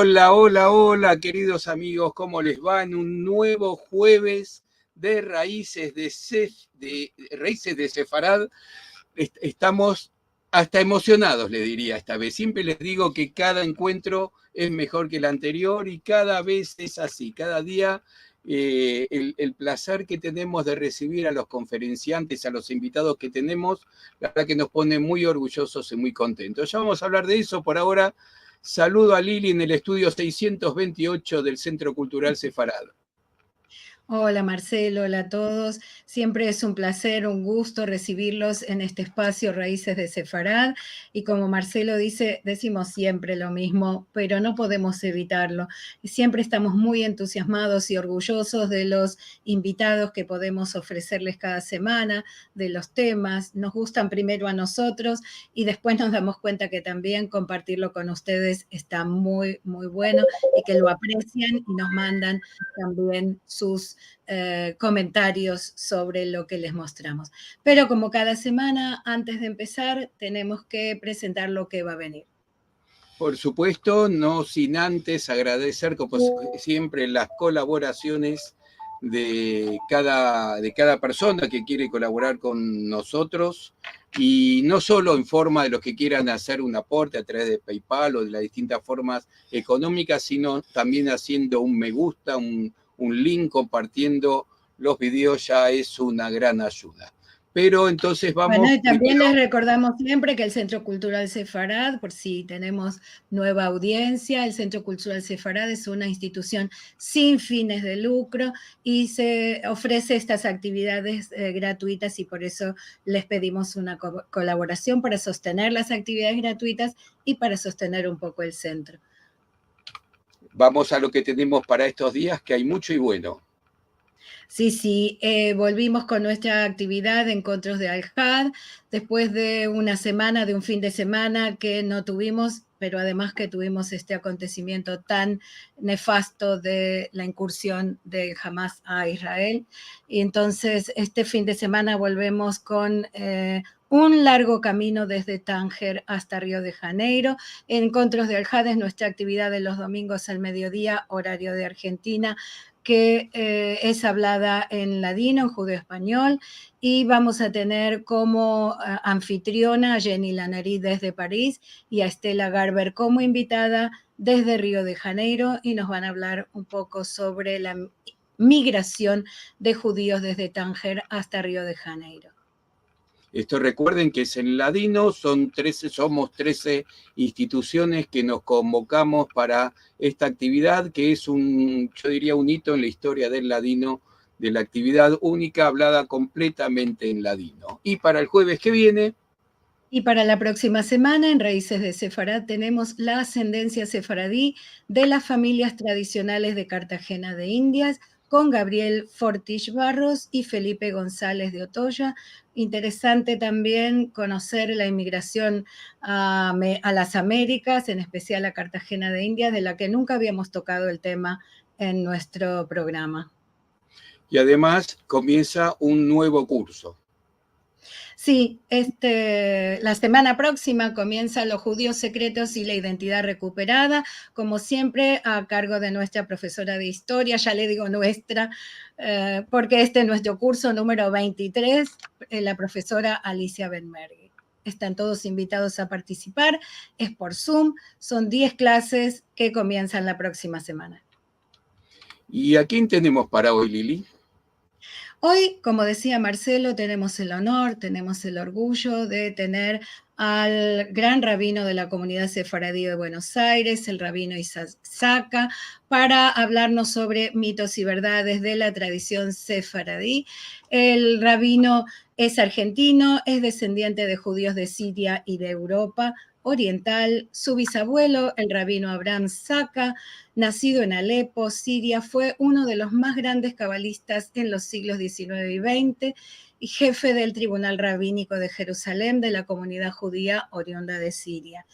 Hola, hola, hola, queridos amigos, ¿cómo les va? En un nuevo jueves de Raíces de Sefarad. Estamos hasta emocionados, les diría esta vez. Siempre les digo que cada encuentro es mejor que el anterior y cada vez es así. Cada día el placer que tenemos de recibir a los conferenciantes, a los invitados que tenemos, la verdad que nos pone muy orgullosos y muy contentos. Ya vamos a hablar de eso. Por ahora, saludo a Lili en el estudio 628 del Centro Cultural Sefarad. Hola Marcelo, hola a todos. Siempre es un placer, un gusto recibirlos en este espacio Raíces de Sefarad. Y como Marcelo dice, decimos siempre lo mismo, pero no podemos evitarlo. Y siempre estamos muy entusiasmados y orgullosos de los invitados que podemos ofrecerles cada semana, de los temas. Nos gustan primero a nosotros y después nos damos cuenta que también compartirlo con ustedes está muy, muy bueno y que lo aprecian y nos mandan también sus comentarios sobre lo que les mostramos. Pero como cada semana, antes de empezar, tenemos que presentar lo que va a venir. Por supuesto, no sin antes agradecer, como siempre, las colaboraciones de cada persona que quiere colaborar con nosotros, y no solo en forma de los que quieran hacer un aporte a través de PayPal o de las distintas formas económicas, sino también haciendo un me gusta, un link, compartiendo los videos, ya es una gran ayuda. Pero entonces vamos. Bueno, y también les recordamos siempre que el Centro Cultural Sefarad, por si tenemos nueva audiencia, el Centro Cultural Sefarad es una institución sin fines de lucro y se ofrece estas actividades gratuitas, y por eso les pedimos una colaboración para sostener las actividades gratuitas y para sostener un poco el centro. Vamos a lo que tenemos para estos días, que hay mucho y bueno. Sí, volvimos con nuestra actividad de encuentros de Al-Had, después de una semana, de un fin de semana que no tuvimos, pero además que tuvimos este acontecimiento tan nefasto de la incursión de Hamas a Israel. Y entonces este fin de semana volvemos con un largo camino desde Tánger hasta Río de Janeiro. Encuentros de Al-Had es nuestra actividad de los domingos al mediodía, horario de Argentina, que es hablada en ladino, en judeo-español, y vamos a tener como anfitriona a Jenny Lanary desde París y a Estela Garber como invitada desde Río de Janeiro, y nos van a hablar un poco sobre la migración de judíos desde Tánger hasta Río de Janeiro. Esto recuerden que es en ladino, somos 13 instituciones que nos convocamos para esta actividad, que es yo diría, un hito en la historia del ladino, de la actividad única hablada completamente en ladino. Y para el jueves que viene. Y para la próxima semana, en Raíces de Sefarad, tenemos la ascendencia sefaradí de las familias tradicionales de Cartagena de Indias, con Gabriel Fortich Barros y Felipe González de Otoya. Interesante también conocer la inmigración a las Américas, en especial a Cartagena de Indias, de la que nunca habíamos tocado el tema en nuestro programa. Y además comienza un nuevo curso. Sí, la semana próxima comienza Los Judíos Secretos y la Identidad Recuperada, como siempre a cargo de nuestra profesora de historia, ya le digo nuestra, porque este es nuestro curso número 23, la profesora Alicia Benmergui. Están todos invitados a participar, es por Zoom, son 10 clases que comienzan la próxima semana. ¿Y a quién tenemos para hoy, Lili? Hoy, como decía Marcelo, tenemos el honor, tenemos el orgullo de tener al gran rabino de la comunidad sefaradí de Buenos Aires, el rabino Isaac Saka, para hablarnos sobre mitos y verdades de la tradición sefaradí. El rabino es argentino, es descendiente de judíos de Siria y de Europa Oriental. Su bisabuelo, el rabino Abraham Saka, nacido en Alepo, Siria, fue uno de los más grandes cabalistas en los siglos XIX y XX, y jefe del Tribunal Rabínico de Jerusalén de la comunidad judía oriunda de Siria.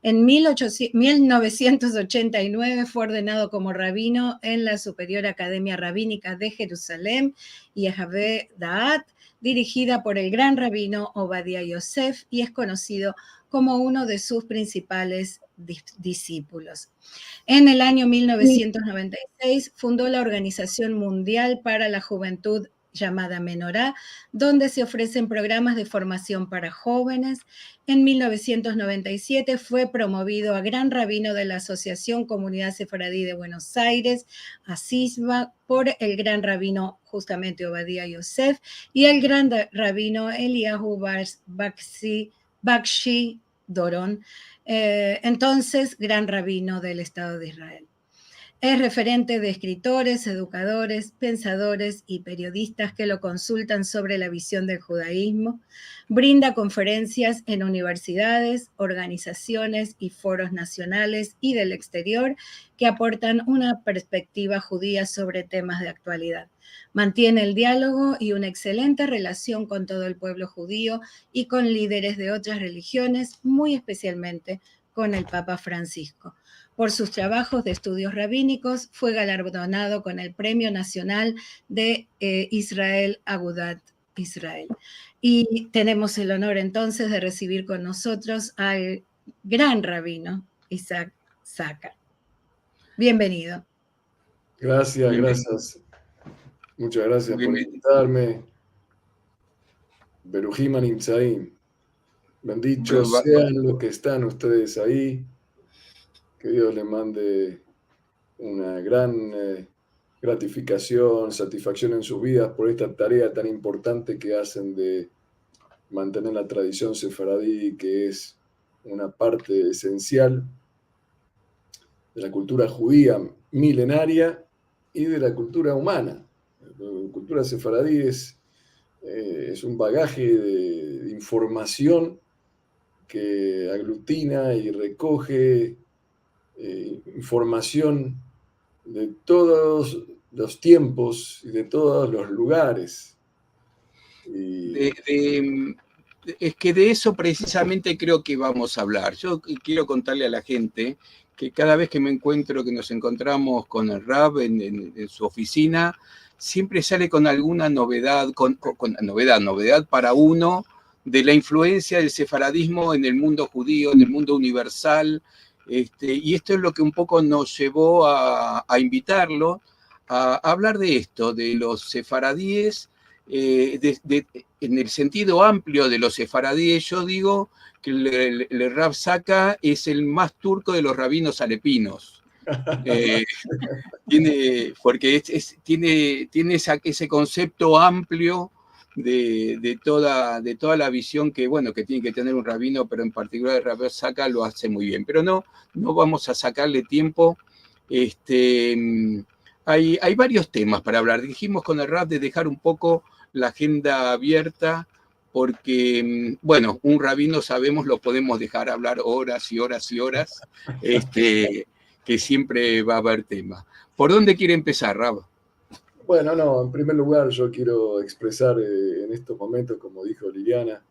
En 1989 fue ordenado como rabino en la Superior Academia Rabínica de Jerusalén, Yehavé Da'at, dirigida por el gran rabino Obadiah Yosef, y es conocido como uno de sus principales discípulos. En el año 1996 fundó la Organización Mundial para la Juventud llamada Menorá, donde se ofrecen programas de formación para jóvenes. En 1997 fue promovido a Gran Rabino de la Asociación Comunidad Sefaradí de Buenos Aires, ASISBA, por el Gran Rabino justamente Obadiah Yosef y el Gran Rabino Eliyahu Bakshi Doron, entonces Gran Rabino del Estado de Israel. Es referente de escritores, educadores, pensadores y periodistas que lo consultan sobre la visión del judaísmo. Brinda conferencias en universidades, organizaciones y foros nacionales y del exterior que aportan una perspectiva judía sobre temas de actualidad. Mantiene el diálogo y una excelente relación con todo el pueblo judío y con líderes de otras religiones, muy especialmente con el Papa Francisco. Por sus trabajos de estudios rabínicos, fue galardonado con el Premio Nacional de Israel Agudat Israel. Y tenemos el honor entonces de recibir con nosotros al gran rabino Isaac Saka. Bienvenido. Gracias, gracias. Muchas gracias por invitarme. Beruhim Animzaim. Benditos sean los que están ustedes ahí. Que Dios les mande una gran gratificación, satisfacción en sus vidas por esta tarea tan importante que hacen de mantener la tradición sefaradí, que es una parte esencial de la cultura judía milenaria y de la cultura humana. La cultura sefaradí es un bagaje de información que aglutina y recoge información de todos los tiempos y de todos los lugares. Es que de eso precisamente creo que vamos a hablar. Yo quiero contarle a la gente que cada vez que que nos encontramos con el Rab en su oficina, siempre sale con alguna novedad, novedad para uno de la influencia del sefaradismo en el mundo judío, en el mundo universal. Y esto es lo que un poco nos llevó a invitarlo a hablar de esto, de los sefaradíes, en el sentido amplio de los sefaradíes. Yo digo que el Rav Saka es el más turco de los rabinos alepinos. Porque tiene ese concepto amplio de toda la visión que tiene que tener un rabino, pero en particular el Rav Saka lo hace muy bien. Pero no vamos a sacarle tiempo. Hay varios temas para hablar. Dijimos con el Rav de dejar un poco la agenda abierta, porque, un rabino sabemos, lo podemos dejar hablar horas y horas y horas, que siempre va a haber tema. ¿Por dónde quiere empezar, Rav? Bueno, en primer lugar yo quiero expresar en estos momentos, como dijo Liliana,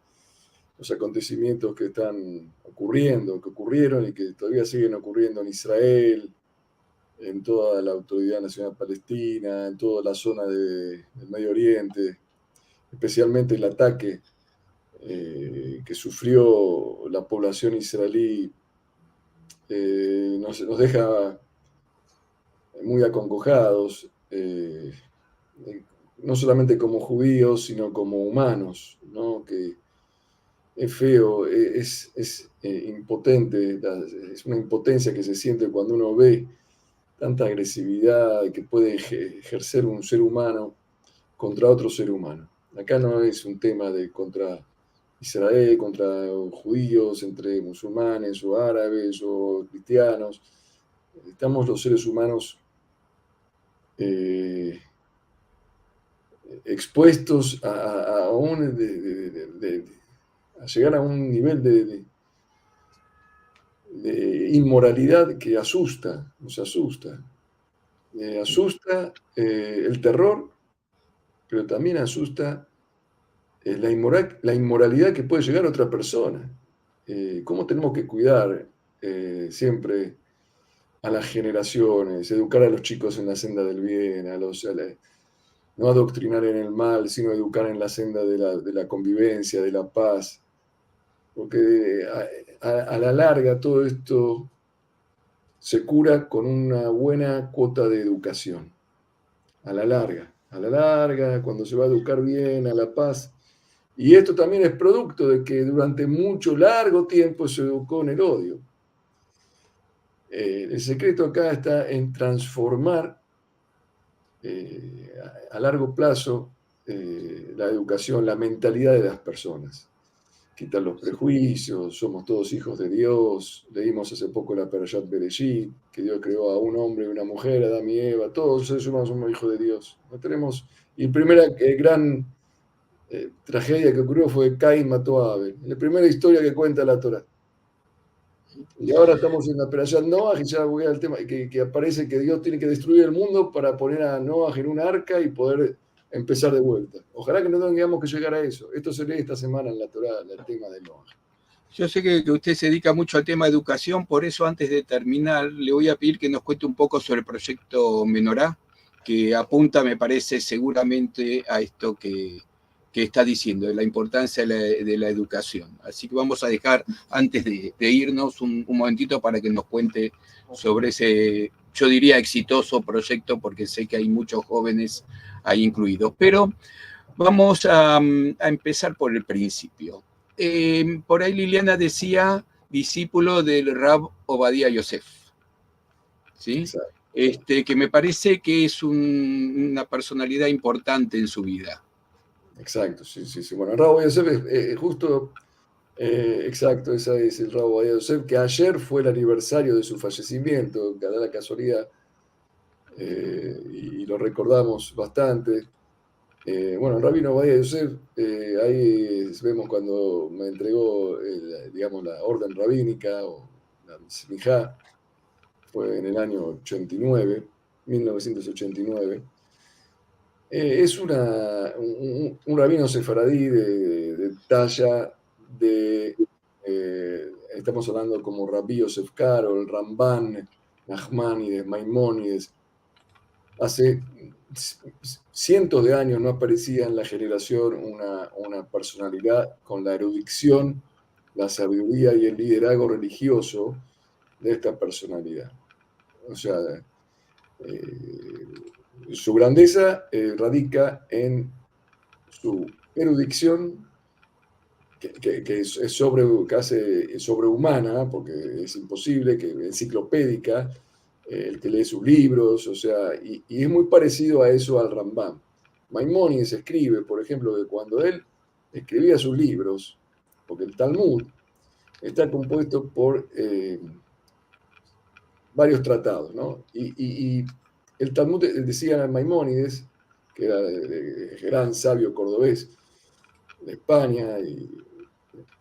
los acontecimientos que están ocurriendo, que ocurrieron y que todavía siguen ocurriendo en Israel, en toda la Autoridad Nacional Palestina, en toda la zona del Medio Oriente, especialmente el ataque que sufrió la población israelí, nos deja muy acongojados, no solamente como judíos, sino como humanos, ¿no? Que es feo, es impotente, es una impotencia que se siente cuando uno ve tanta agresividad que puede ejercer un ser humano contra otro ser humano. Acá no es un tema contra Israel, contra judíos, entre musulmanes o árabes o cristianos. Estamos los seres humanos expuestos a llegar a un nivel de inmoralidad que asusta, nos asusta. Asusta el terror, pero también asusta la inmoralidad que puede llegar a otra persona. Cómo tenemos que cuidar siempre a las generaciones, educar a los chicos en la senda del bien, no adoctrinar en el mal, sino educar en la senda de la convivencia, de la paz. Porque a la larga todo esto se cura con una buena cuota de educación. A la larga, cuando se va a educar bien, a la paz. Y esto también es producto de que durante mucho largo tiempo se educó en el odio. El secreto acá está en transformar a largo plazo la educación, la mentalidad de las personas. Quitar los prejuicios, somos todos hijos de Dios. Leímos hace poco la Perashat Bereshit, que Dios creó a un hombre y una mujer, Adán y Eva, todos los seres humanos somos hijos de Dios. No tenemos, y la primera gran tragedia que ocurrió fue que Caín mató a Abel, la primera historia que cuenta la Torá. Y ahora estamos en la Perashat Noaj, y ya voy al tema, que aparece que Dios tiene que destruir el mundo para poner a Noaj en un arca y poder empezar de vuelta. Ojalá que no tengamos que llegar a eso. Esto se lee esta semana en la Torá, el tema de Noaj. Yo sé que usted se dedica mucho al tema de educación, por eso antes de terminar le voy a pedir que nos cuente un poco sobre el proyecto Menorá, que apunta, me parece, seguramente a esto que está diciendo, de la importancia de la educación. Así que vamos a dejar, antes de irnos, un momentito para que nos cuente sobre ese, yo diría, exitoso proyecto, porque sé que hay muchos jóvenes ahí incluidos. Pero vamos a empezar por el principio. Por ahí Liliana decía, discípulo del Rab Obadía Yosef, ¿sí? Que me parece que es una personalidad importante en su vida. Exacto, sí. Bueno, el Rab Obadía Yosef es justo, exacto, esa es el Rab Obadía Yosef, que ayer fue el aniversario de su fallecimiento, que da la casualidad, y lo recordamos bastante. Bueno, el Rabino Obadía Yosef, ahí vemos cuando me entregó, digamos, la orden rabínica o la Smijá, fue en el año 89, 1989. Es un rabino sefaradí de talla estamos hablando como Rabbi Yosef Karo, el Ramban, Nachmanides, Maimónides. Hace cientos de años no aparecía en la generación una personalidad con la erudición, la sabiduría y el liderazgo religioso de esta personalidad. O sea, su grandeza radica en su erudición, que es casi sobrehumana, porque es imposible, que enciclopédica, el que lee sus libros, o sea, y es muy parecido a eso al Rambam. Maimónides escribe, por ejemplo, que cuando él escribía sus libros, porque el Talmud está compuesto por varios tratados, ¿no? Y el Talmud decía a Maimónides, que era gran sabio cordobés de España y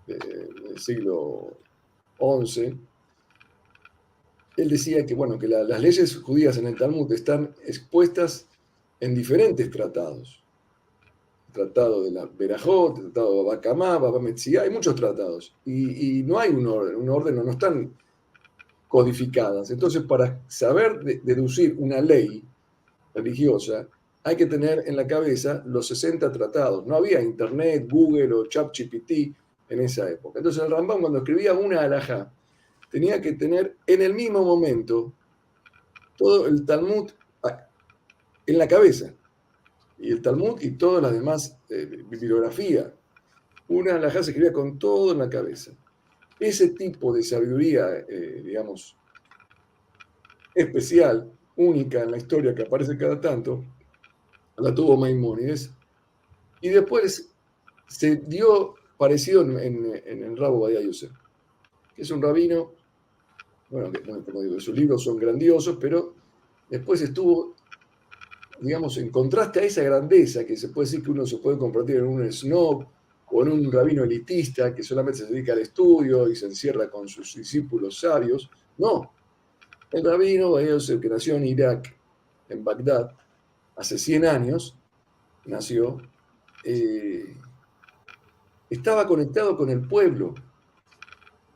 del siglo XI, él decía que, bueno, que las leyes judías en el Talmud están expuestas en diferentes tratados. El tratado de la Berajot, el tratado de Baba Kamá, Baba Metzia, hay muchos tratados. Y no hay un orden, no están codificadas. Entonces, para saber deducir una ley religiosa, hay que tener en la cabeza los 60 tratados. No había internet, Google o ChatGPT en esa época. Entonces, el Rambam, cuando escribía una halajá, tenía que tener en el mismo momento todo el Talmud en la cabeza. Y el Talmud y todas las demás bibliografía. Una halajá se escribía con todo en la cabeza. Ese tipo de sabiduría, digamos, especial, única en la historia, que aparece cada tanto, la tuvo Maimónides. Y después se dio parecido en el Rab Obadía Yosef, que es un rabino, bueno, como digo, sus libros son grandiosos, pero después estuvo, digamos, en contraste a esa grandeza, que se puede decir que uno se puede convertir en un snob o en un rabino elitista que solamente se dedica al estudio y se encierra con sus discípulos sabios. No, el rabino Obadía Yosef, que nació en Irak, en Bagdad, hace 100 años, nació, estaba conectado con el pueblo.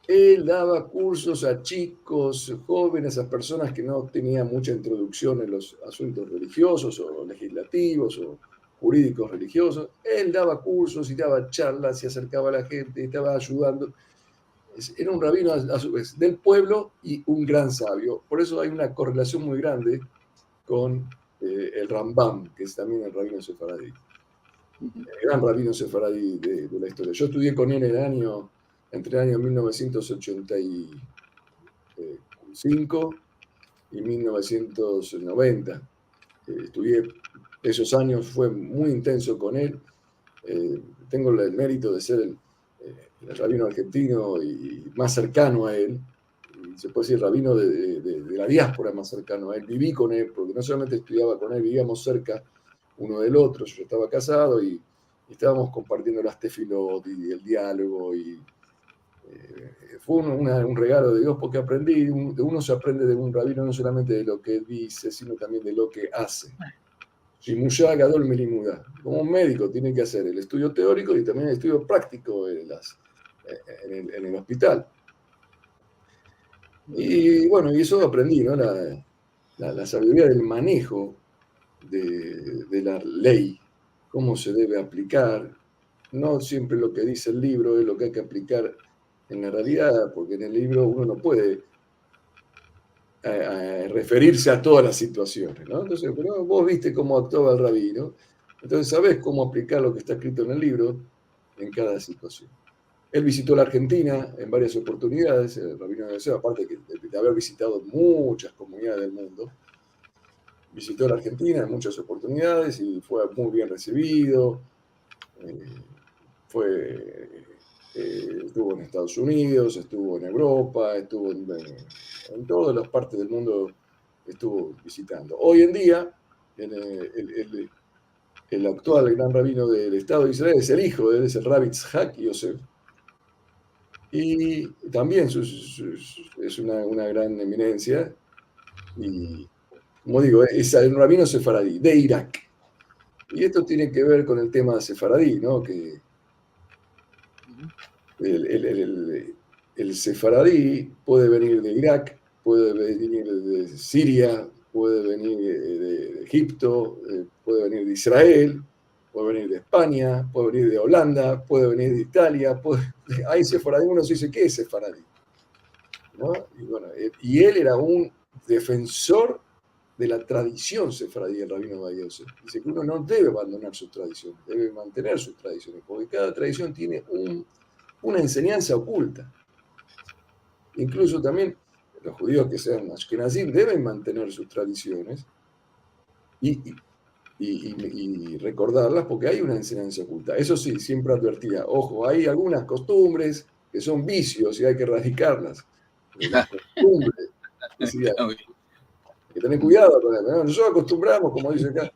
Él daba cursos a chicos, jóvenes, a personas que no tenían mucha introducción en los asuntos religiosos o legislativos o jurídicos religiosos. Él daba cursos y daba charlas, se acercaba a la gente y estaba ayudando. Era un rabino a su vez del pueblo y un gran sabio. Por eso hay una correlación muy grande con el Rambam, que es también el rabino sefaradí. El gran rabino sefaradí de la historia. Yo estudié con él entre el año 1985 y 1990. Estudié esos años, fue muy intenso con él. Tengo el mérito de ser el rabino argentino y más cercano a él. Y se puede decir rabino de la diáspora más cercano a él. Viví con él, porque no solamente estudiaba con él, vivíamos cerca uno del otro. Yo estaba casado y estábamos compartiendo las tefilot y el diálogo. Y fue un regalo de Dios, porque aprendí, de uno se aprende de un rabino no solamente de lo que dice, sino también de lo que hace. Shimushá Gadol Melimudá. Como un médico tiene que hacer el estudio teórico y también el estudio práctico en el hospital. Y bueno, y eso aprendí, ¿no? La sabiduría del manejo de la ley, cómo se debe aplicar. No siempre lo que dice el libro es lo que hay que aplicar en la realidad, porque en el libro uno no puede referirse a todas las situaciones, ¿no? Entonces, pero vos viste cómo actuaba el rabino, entonces sabés cómo aplicar lo que está escrito en el libro en cada situación. Él visitó la Argentina en varias oportunidades, el rabino de Yosef, aparte de haber visitado muchas comunidades del mundo, visitó la Argentina en muchas oportunidades y fue muy bien recibido. Estuvo en Estados Unidos, estuvo en Europa, estuvo en todas las partes del mundo, estuvo visitando. Hoy en día, el actual gran rabino del Estado de Israel es el hijo de él, es el Rabbi Tzhak Yosef. Y también es una gran eminencia. Y, como digo, es un rabino sefaradí, de Irak. Y esto tiene que ver con el tema sefaradí, ¿no? Que el sefaradí puede venir de Irak, puede venir de Siria, puede venir de Egipto, puede venir de Israel, puede venir de España, puede venir de Holanda, puede venir de Italia. Hay sefaradí, uno se dice, ¿qué es sefaradí? ¿No? Y, bueno, y él era un defensor de la tradición sefaradí, el rabino Ovadia Yosef. Dice que uno no debe abandonar sus tradiciones, debe mantener sus tradiciones, porque cada tradición tiene una enseñanza oculta. Incluso también los judíos que sean ashkenazim deben mantener sus tradiciones y recordarlas, porque hay una enseñanza oculta. Eso sí, siempre advertía, ojo, hay algunas costumbres que son vicios y hay que erradicarlas. Las costumbres, decía, hay que tener cuidado con eso, ¿no? Nosotros acostumbramos, como dice acá.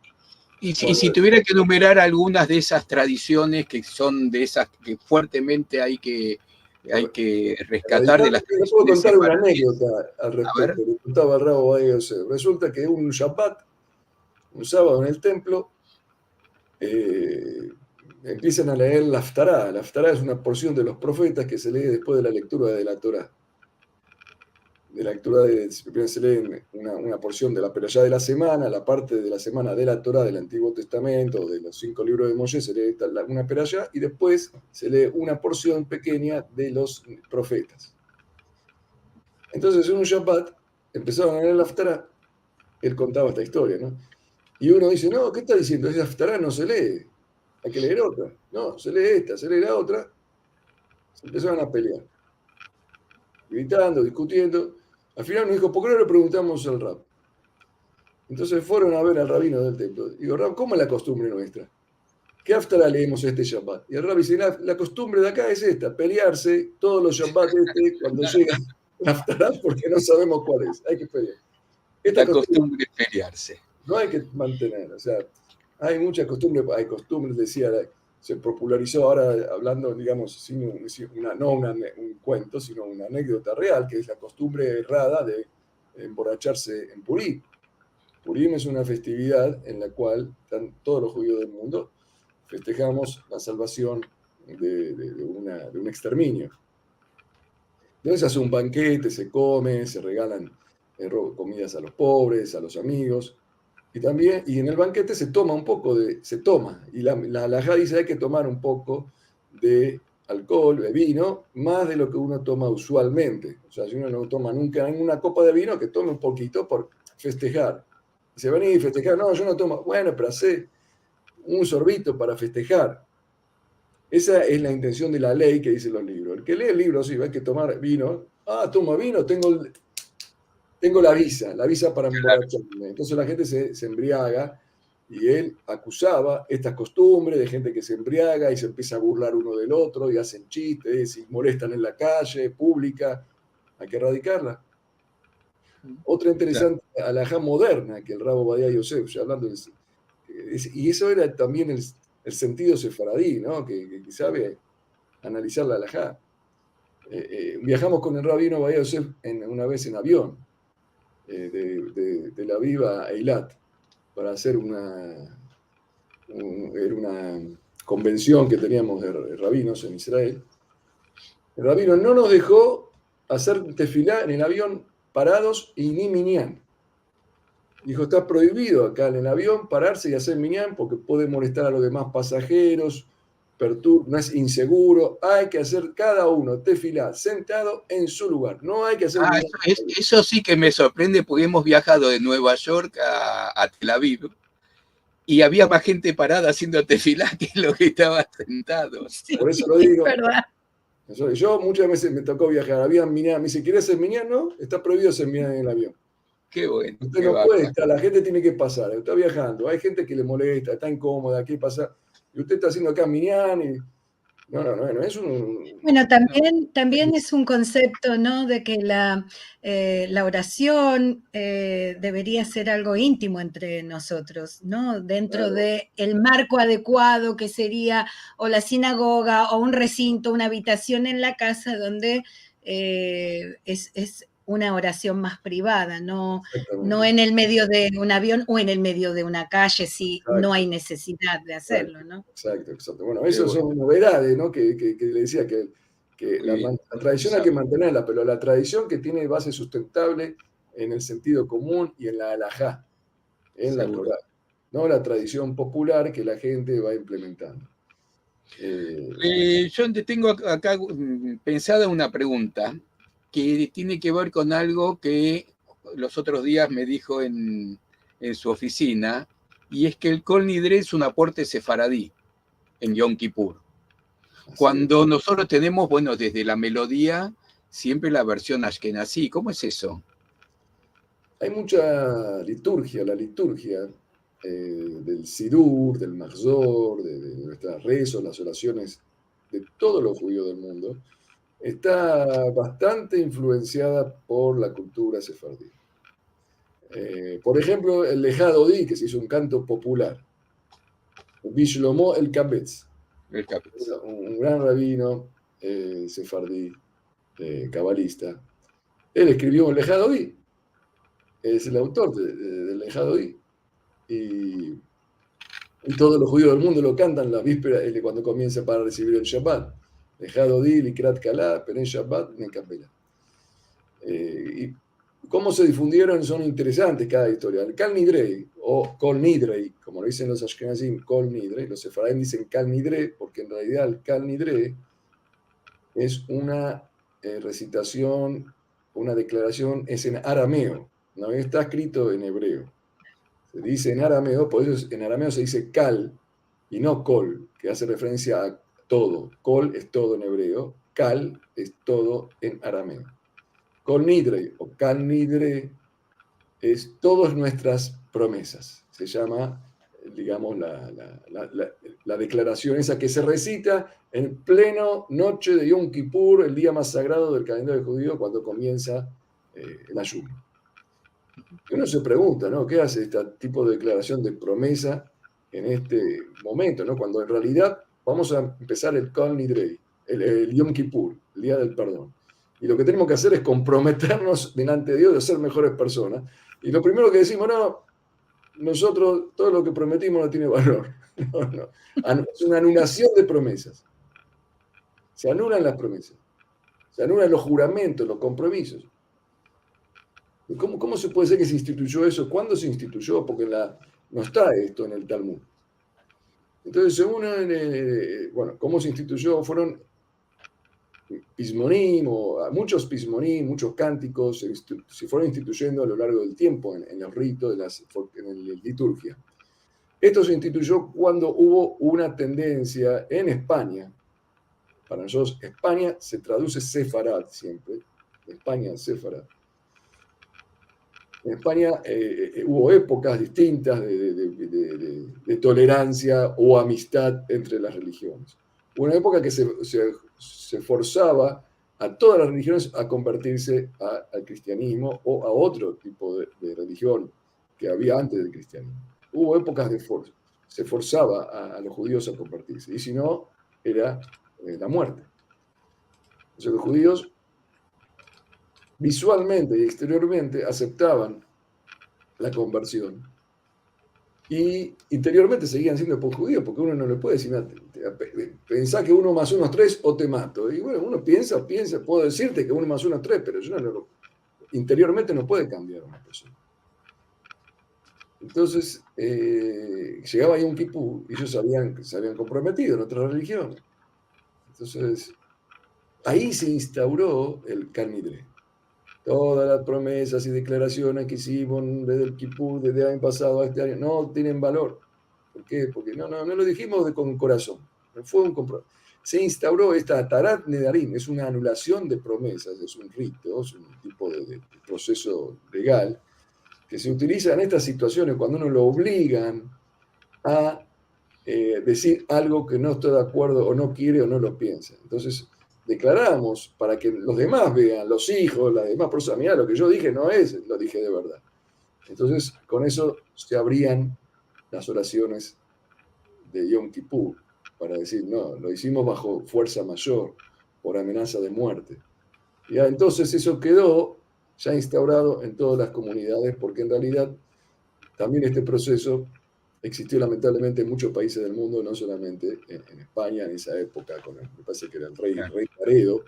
Y si tuviera que enumerar algunas de esas tradiciones que son de esas que fuertemente hay que rescatar de las tradiciones. Puedo contar una anécdota al respecto. Le contaba al Rabo Ovadia Yosef. Resulta que un Shabbat, un sábado en el templo, empiezan a leer la Haftará. La Haftará es una porción de los profetas que se lee después de la lectura de la Torá. Primero se lee una porción de la Perashá de la semana, la parte de la semana de la Torá del Antiguo Testamento, de los 5 libros de Moshe, se lee una Perashá y después se lee una porción pequeña de los profetas. Entonces en un Shabbat empezaron a leer la Haftará, él contaba esta historia, ¿no? Y uno dice, no, ¿qué está diciendo? Esa Haftará no se lee, hay que leer otra. No, se lee esta, se lee la otra. Se empezaron a pelear, gritando, discutiendo. Al final uno dijo, ¿por qué no le preguntamos al Rab? Entonces fueron a ver al rabino del templo. Digo, Rab, ¿cómo es la costumbre nuestra? ¿Qué Haftará leemos este Shabbat? Y el Rab dice, la costumbre de acá es esta, pelearse todos los Shabbat cuando llega la Haftará, porque no sabemos cuál es. Hay que pelear. La costumbre es pelearse. No hay que mantener, o sea, hay muchas costumbres, decía, se popularizó ahora hablando, digamos, no un cuento, sino una anécdota real, que es la costumbre errada de emborracharse en Purim. Purim es una festividad en la cual todos los judíos del mundo festejamos la salvación de un exterminio. Entonces se hace un banquete, se come, se regalan comidas a los pobres, a los amigos, y también, y en el banquete se toma un poco y la halajá dice hay que tomar un poco de alcohol, de vino, más de lo que uno toma usualmente. O sea, si uno no toma nunca en una copa de vino, que tome un poquito por festejar. Dice, vení a festejar. No, yo no tomo. Bueno, pero hace un sorbito para festejar. Esa es la intención de la ley que dicen los libros. El que lee el libro, sí, hay que tomar vino. Ah, toma vino, tengo la visa para emborracharme. Entonces la gente se embriaga y él acusaba estas costumbres de gente que se embriaga y se empieza a burlar uno del otro y hacen chistes y molestan en la calle pública. Hay que erradicarla. Otra interesante halajá moderna que el Rabo Obadia Yosef, ya hablando y eso era también el sentido sefaradí, ¿no? Que sabe analizar la halajá. Viajamos con el rabino Obadia Yosef una vez en avión de Tel Aviv a Eilat para hacer una convención que teníamos de rabinos en Israel. El rabino no nos dejó hacer tefilá en el avión parados y ni minyan. Dijo, está prohibido acá en el avión pararse y hacer minyan porque puede molestar a los demás pasajeros, no es inseguro, hay que hacer cada uno tefilá sentado en su lugar, no hay que hacer eso sí que me sorprende porque hemos viajado de Nueva York a Tel Aviv y había más gente parada haciendo tefilá que lo que estaba sentado. Sí, por eso lo digo. ¿Verdad? Yo muchas veces me tocó viajar, había minyan, me dice, ¿quieres hacer minyan? No, está prohibido hacer minyan en el avión. Qué bueno. Usted no puede estar, la gente tiene que pasar, está viajando, hay gente que le molesta, está incómoda, ¿qué pasa? Y usted está haciendo acá minyan y... No es un... Bueno, también es un concepto, ¿no? De que la oración debería ser algo íntimo entre nosotros, ¿no? Dentro del marco adecuado que sería o la sinagoga o un recinto, una habitación en la casa donde es una oración más privada, no en el medio de un avión o en el medio de una calle, si no hay necesidad de hacerlo, ¿no? Exacto. Bueno, eso son novedades, ¿no? Que le decía que la tradición hay que mantenerla, pero la tradición que tiene base sustentable en el sentido común y en la halajá, en la Torá, no la tradición popular que la gente va implementando. Yo tengo acá pensada una pregunta que tiene que ver con algo que los otros días me dijo en su oficina, y es que el Kol Nidre es un aporte sefaradí en Yom Kippur. Cuando nosotros tenemos, bueno, desde la melodía, siempre la versión ashkenazí. ¿Cómo es eso? Hay mucha liturgia, la liturgia del Sidur, del Mahzor, de nuestras rezos, las oraciones de todos los judíos del mundo, está bastante influenciada por la cultura sefardí. Por ejemplo, el Lejadodí, que se hizo un canto popular. Bishlomo el Kabetz, un gran rabino sefardí, cabalista. Él escribió un Lejadodí, es el autor del Lejadodí. Y todos los judíos del mundo lo cantan la víspera cuando comienza para recibir el Shabbat. Lejadodí, Likrat Kalá, Peren Shabbat, Nekapela. Y cómo se difundieron son interesantes cada historia. El Kal Nidrei, o Kol Nidrei, como lo dicen los Ashkenazim, Kol Nidrei, los sefaradíes dicen Kal Nidrei, porque en realidad el Kal Nidrei es una recitación, una declaración, es en arameo, no está escrito en hebreo. Se dice en arameo, por eso en arameo se dice Kal y no Kol, que hace referencia a todo. Kol es todo en hebreo, Kal es todo en arameo. Kol Nidre o Kal Nidre es todas nuestras promesas. Se llama, digamos, la declaración esa que se recita en pleno noche de Yom Kippur, el día más sagrado del calendario judío, cuando comienza el ayuno. Y uno se pregunta, ¿no? ¿Qué hace este tipo de declaración de promesa en este momento, ¿no? Cuando en realidad vamos a empezar el Kol Nidrei, el Yom Kippur, el día del perdón. Y lo que tenemos que hacer es comprometernos delante de Dios de ser mejores personas. Y lo primero que decimos, no, nosotros todo lo que prometimos no tiene valor. No. Es una anulación de promesas. Se anulan las promesas, se anulan los juramentos, los compromisos. ¿Cómo se puede ser que se instituyó eso? ¿Cuándo se instituyó? Porque no está esto en el Talmud. Entonces, según, ¿cómo se instituyó? Fueron pismonim, muchos pismonim, muchos cánticos, se fueron instituyendo a lo largo del tiempo en los ritos, en la liturgia. Esto se instituyó cuando hubo una tendencia en España. Para nosotros, España se traduce sefarad siempre. España, sefarad. En España hubo épocas distintas de tolerancia o amistad entre las religiones. Hubo una época que se forzaba a todas las religiones a convertirse al cristianismo o a otro tipo de religión que había antes del cristianismo. Hubo épocas de fuerza. Se forzaba a los judíos a convertirse. Y si no, era la muerte. O sea, los judíos visualmente y exteriormente aceptaban la conversión y interiormente seguían siendo judíos, porque uno no le puede decir, pensá que 1 más 1 es 3 o te mato. Y bueno, uno piensa, puedo decirte que 1 más 1 es 3, pero interiormente no puede cambiar una persona. Entonces, llegaba ahí un Kipur y ellos se habían comprometido en otra religión. Entonces, ahí se instauró el Canidre. Todas las promesas y declaraciones que hicimos desde el Kipur, desde el año pasado a este año, no tienen valor. ¿Por qué? Porque no lo dijimos con corazón. Fue un compromiso. Se instauró esta Tarat Nedarim, es una anulación de promesas, es un rito, es un tipo de proceso legal que se utiliza en estas situaciones cuando uno lo obligan a decir algo que no está de acuerdo o no quiere o no lo piensa. Entonces, declaramos para que los demás vean, los hijos, las demás personas, mirá, lo que yo dije no es, lo dije de verdad. Entonces, con eso se abrían las oraciones de Yom Kippur, para decir, no, lo hicimos bajo fuerza mayor, por amenaza de muerte. Y entonces eso quedó ya instaurado en todas las comunidades, porque en realidad también este proceso existió lamentablemente en muchos países del mundo, no solamente en España en esa época, me parece que era el rey Caredo,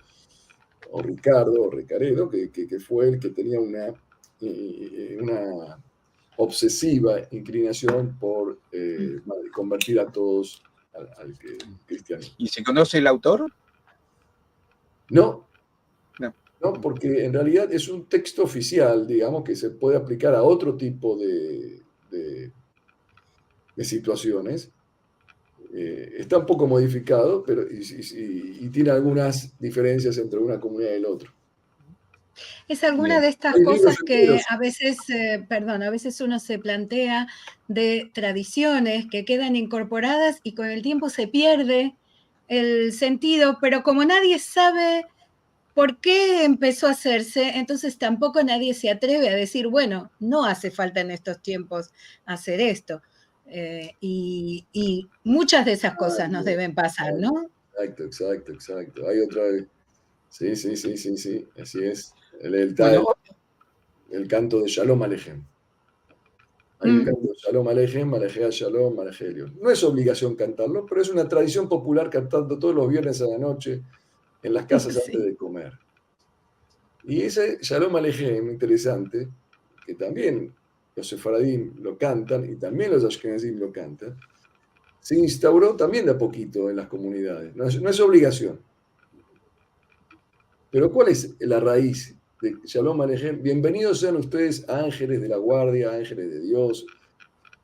o Ricardo, o Recaredo, que fue el que tenía una obsesiva inclinación por convertir a todos al cristianismo. ¿Y se conoce el autor? No, porque en realidad es un texto oficial, digamos, que se puede aplicar a otro tipo de situaciones. Está un poco modificado, pero y tiene algunas diferencias entre una comunidad y la otra. Es alguna de estas cosas que a veces uno se plantea de tradiciones que quedan incorporadas y con el tiempo se pierde el sentido, pero como nadie sabe por qué empezó a hacerse, entonces tampoco nadie se atreve a decir, bueno, no hace falta en estos tiempos hacer esto. Y muchas de esas cosas nos deben pasar, ¿no? Exacto. Hay otra vez. Sí, así es. El canto de Shalom Alejem. Hay un canto de Shalom Alejem, Malejea Shalom, Malejea Elión. No es obligación cantarlo, pero es una tradición popular cantando todos los viernes a la noche en las casas antes de comer. Y ese Shalom Alejem, interesante, que también los sefaradim lo cantan y también los ashkenazim lo cantan, se instauró también de a poquito en las comunidades. No es obligación. Pero ¿cuál es la raíz de Shalom Alejem? Bienvenidos sean ustedes ángeles de la guardia, ángeles de Dios.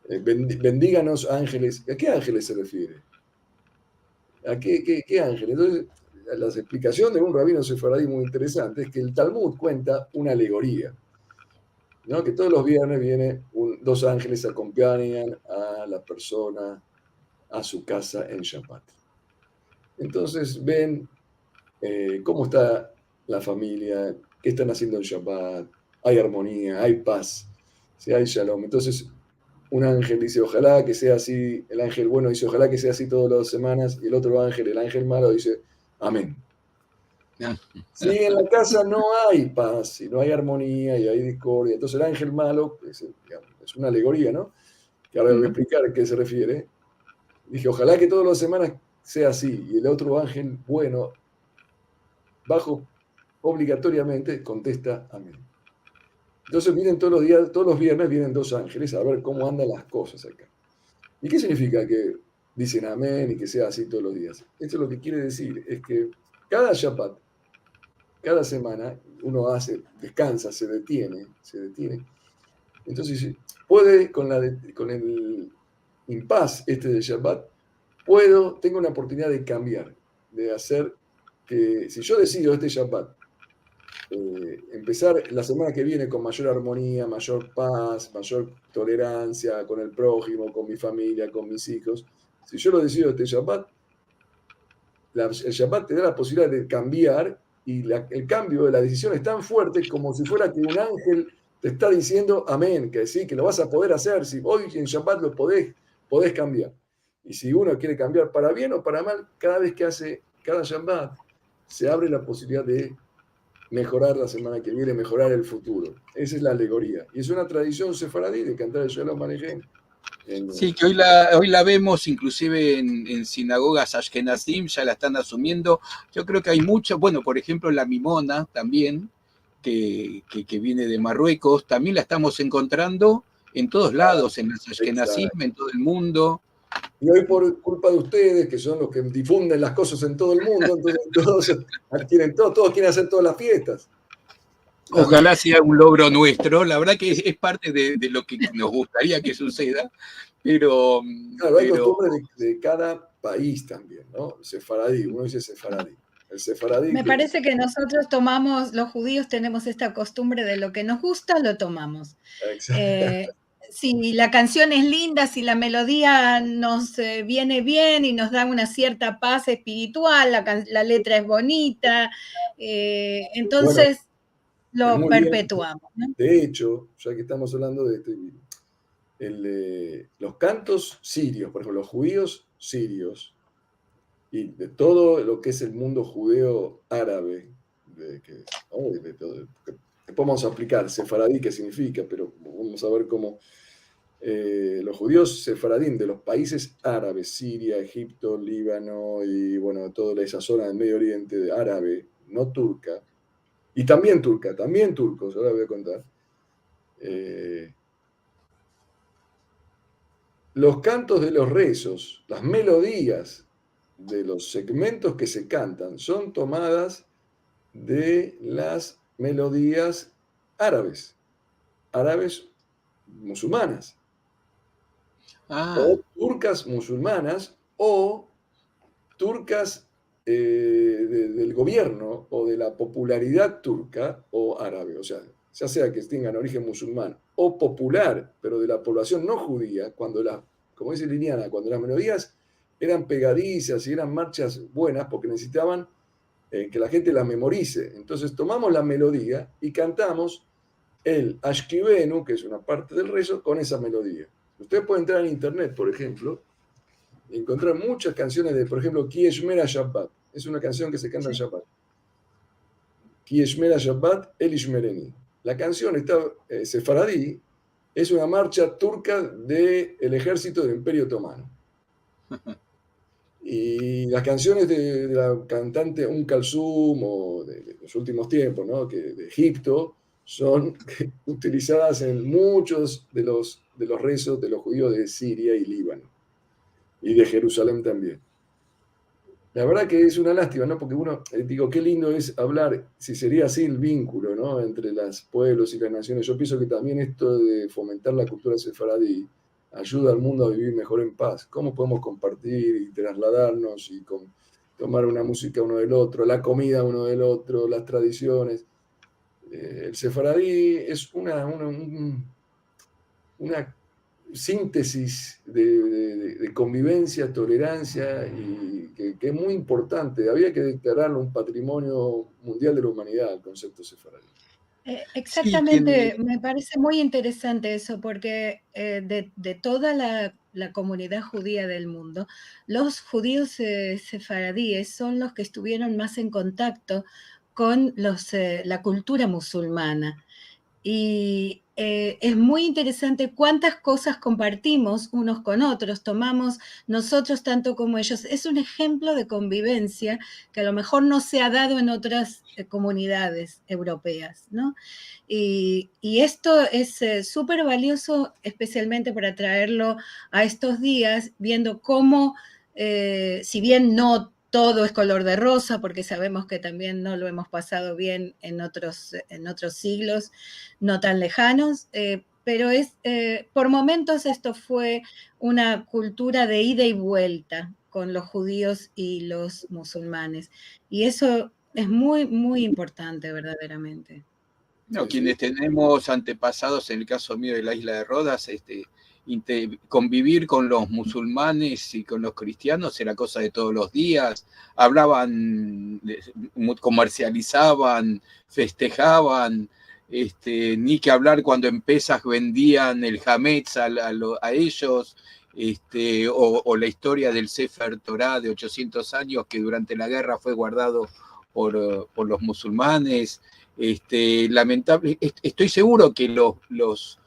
Bendíganos ángeles. ¿A qué ángeles se refiere? ¿A qué ángeles? Entonces, la explicación de un rabino sefaradí muy interesante es que el Talmud cuenta una alegoría, ¿no? Que todos los viernes vienen dos ángeles acompañan a la persona a su casa en Shabbat. Entonces ven cómo está la familia, qué están haciendo en Shabbat, hay armonía, hay paz, ¿sí? Hay shalom. Entonces un ángel dice, ojalá que sea así, el ángel bueno dice, ojalá que sea así todas las semanas, y el otro ángel, el ángel malo, dice, amén. Si en la casa no hay paz, y no hay armonía, y hay discordia, entonces el ángel malo, es una alegoría, ¿no? Que ahora voy a explicar a qué se refiere. Dije, ojalá que todas las semanas sea así, y el otro ángel bueno bajo obligatoriamente contesta amén. Entonces vienen todos los días, todos los viernes vienen 2 ángeles a ver cómo andan las cosas acá. ¿Y qué significa que dicen amén y que sea así todos los días? Esto lo que quiere decir es que cada Shabbat, cada semana, uno descansa, se detiene. Entonces, puede, con el impas de Shabbat, tengo una oportunidad de cambiar, de hacer que, si yo decido este Shabbat, empezar la semana que viene con mayor armonía, mayor paz, mayor tolerancia con el prójimo, con mi familia, con mis hijos, si yo lo decido este Shabbat, el Shabbat te da la posibilidad de cambiar y el cambio de la decisión es tan fuerte como si fuera que un ángel te está diciendo amén, que sí, que lo vas a poder hacer, si hoy en Shabbat lo podés cambiar. Y si uno quiere cambiar para bien o para mal, cada vez que hace cada Shabbat, se abre la posibilidad de mejorar la semana que viene, mejorar el futuro. Esa es la alegoría. Y es una tradición sefaradí de cantar el Shalom Aleichem. Sí, que hoy la vemos inclusive en sinagogas ashkenazim, ya la están asumiendo. Yo creo que hay mucho, bueno, por ejemplo, la mimona también, que viene de Marruecos, también la estamos encontrando en todos lados, en las ashkenazim, en todo el mundo. Y hoy por culpa de ustedes, que son los que difunden las cosas en todo el mundo, entonces todos quieren hacer todas las fiestas. Ojalá sea un logro nuestro, la verdad que es parte de lo que nos gustaría que suceda, pero... Claro, hay costumbres de cada país también, ¿no? Sefaradí, uno dice sefaradí. El sefaradí Me parece que nosotros los judíos tenemos esta costumbre de lo que nos gusta, lo tomamos. Si la canción es linda, si la melodía nos viene bien y nos da una cierta paz espiritual, la letra es bonita, entonces lo perpetuamos, ¿no? De hecho, ya que estamos hablando de los cantos sirios, por ejemplo, los judíos sirios, y de todo lo que es el mundo judeo árabe, después vamos a explicar sefaradí qué significa, pero vamos a ver cómo los judíos sefaradín de los países árabes, Siria, Egipto, Líbano y bueno, toda esa zona del Medio Oriente árabe, no turca, y también turcos, ahora voy a contar. Los cantos de los rezos, las melodías de los segmentos que se cantan son tomadas de las melodías árabes musulmanas, o turcas musulmanas, o turcas del gobierno o de la popularidad turca o árabe, o sea, ya sea que tengan origen musulmán o popular, pero de la población no judía, como dice Liliana, cuando las melodías eran pegadizas y eran marchas buenas porque necesitaban que la gente las memorice. Entonces tomamos la melodía y cantamos el Ashkivenu, que es una parte del rezo, con esa melodía. Ustedes pueden entrar en internet, por ejemplo, y encontrar muchas canciones de, por ejemplo, Ki Eshmera Shabbat. Es una canción que se canta en Shabbat. Ki Eshmera Shabbat El Ishmereni. La canción está sefaradí, es una marcha turca del ejército del Imperio Otomano. Y las canciones de la cantante Kalsum o de los últimos tiempos, ¿no? De Egipto, son utilizadas en muchos de los rezos de los judíos de Siria y Líbano, y de Jerusalén también. La verdad que es una lástima, ¿no? Porque uno, digo, qué lindo es hablar, si sería así el vínculo, ¿no? Entre los pueblos y las naciones. Yo pienso que también esto de fomentar la cultura sefaradí ayuda al mundo a vivir mejor en paz. ¿Cómo podemos compartir y trasladarnos y tomar una música uno del otro, la comida uno del otro, las tradiciones? El sefaradí es una síntesis de convivencia, tolerancia, y que es muy importante. Había que declararlo un patrimonio mundial de la humanidad, el concepto sefaradí. Exactamente, sí, me parece muy interesante eso, porque de toda la comunidad judía del mundo, los judíos sefaradíes son los que estuvieron más en contacto con la cultura musulmana. Y es muy interesante cuántas cosas compartimos unos con otros, tomamos nosotros tanto como ellos. Es un ejemplo de convivencia que a lo mejor no se ha dado en otras comunidades europeas, ¿no? Y esto es súper valioso, especialmente para traerlo a estos días, viendo cómo, si bien no todo es color de rosa, porque sabemos que también no lo hemos pasado bien en otros siglos no tan lejanos, pero por momentos esto fue una cultura de ida y vuelta con los judíos y los musulmanes. Y eso es muy, muy importante verdaderamente. No, Sí, sí. quienes tenemos antepasados, en el caso mío de la isla de Rodas, convivir con los musulmanes y con los cristianos era cosa de todos los días. Hablaban, comercializaban, festejaban. Ni que hablar cuando en Pesaj vendían el Hametz a ellos. O la historia del Sefer Torah de 800 años que durante la guerra fue guardado por los musulmanes. Lamentable, estoy seguro que los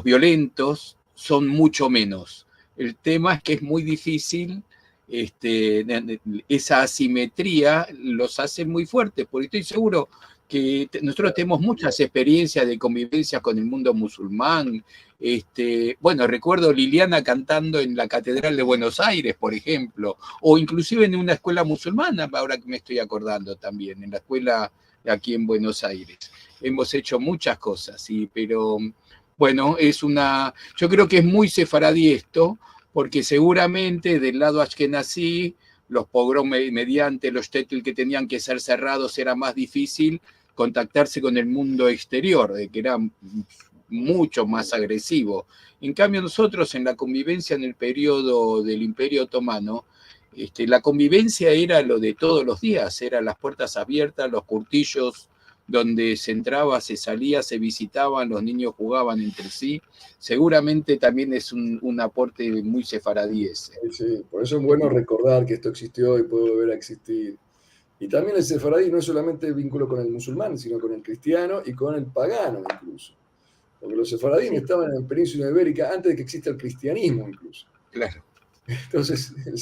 violentos son mucho menos. El tema es que es muy difícil, esa asimetría los hace muy fuertes, porque estoy seguro que nosotros tenemos muchas experiencias de convivencia con el mundo musulmán. Bueno, recuerdo Liliana cantando en la Catedral de Buenos Aires, por ejemplo, o inclusive en una escuela musulmana, ahora que me estoy acordando también, en la escuela aquí en Buenos Aires. Hemos hecho muchas cosas, sí, pero bueno, yo creo que es muy sefaradí esto, porque seguramente del lado ashkenazí, los pogrom mediante los shtetl que tenían que ser cerrados era más difícil contactarse con el mundo exterior, de que era mucho más agresivo. En cambio nosotros en la convivencia en el periodo del Imperio Otomano, la convivencia era lo de todos los días, eran las puertas abiertas, los curtillos donde se entraba, se salía, se visitaban, los niños jugaban entre sí. Seguramente también es un aporte muy sefaradí ese. Sí, sí. Por eso es bueno recordar que esto existió y puede volver a existir. Y también el sefaradí no es solamente el vínculo con el musulmán, sino con el cristiano y con el pagano incluso. Porque los sefaradín Sí. estaban en la península ibérica antes de que exista el cristianismo incluso. Claro. Entonces, el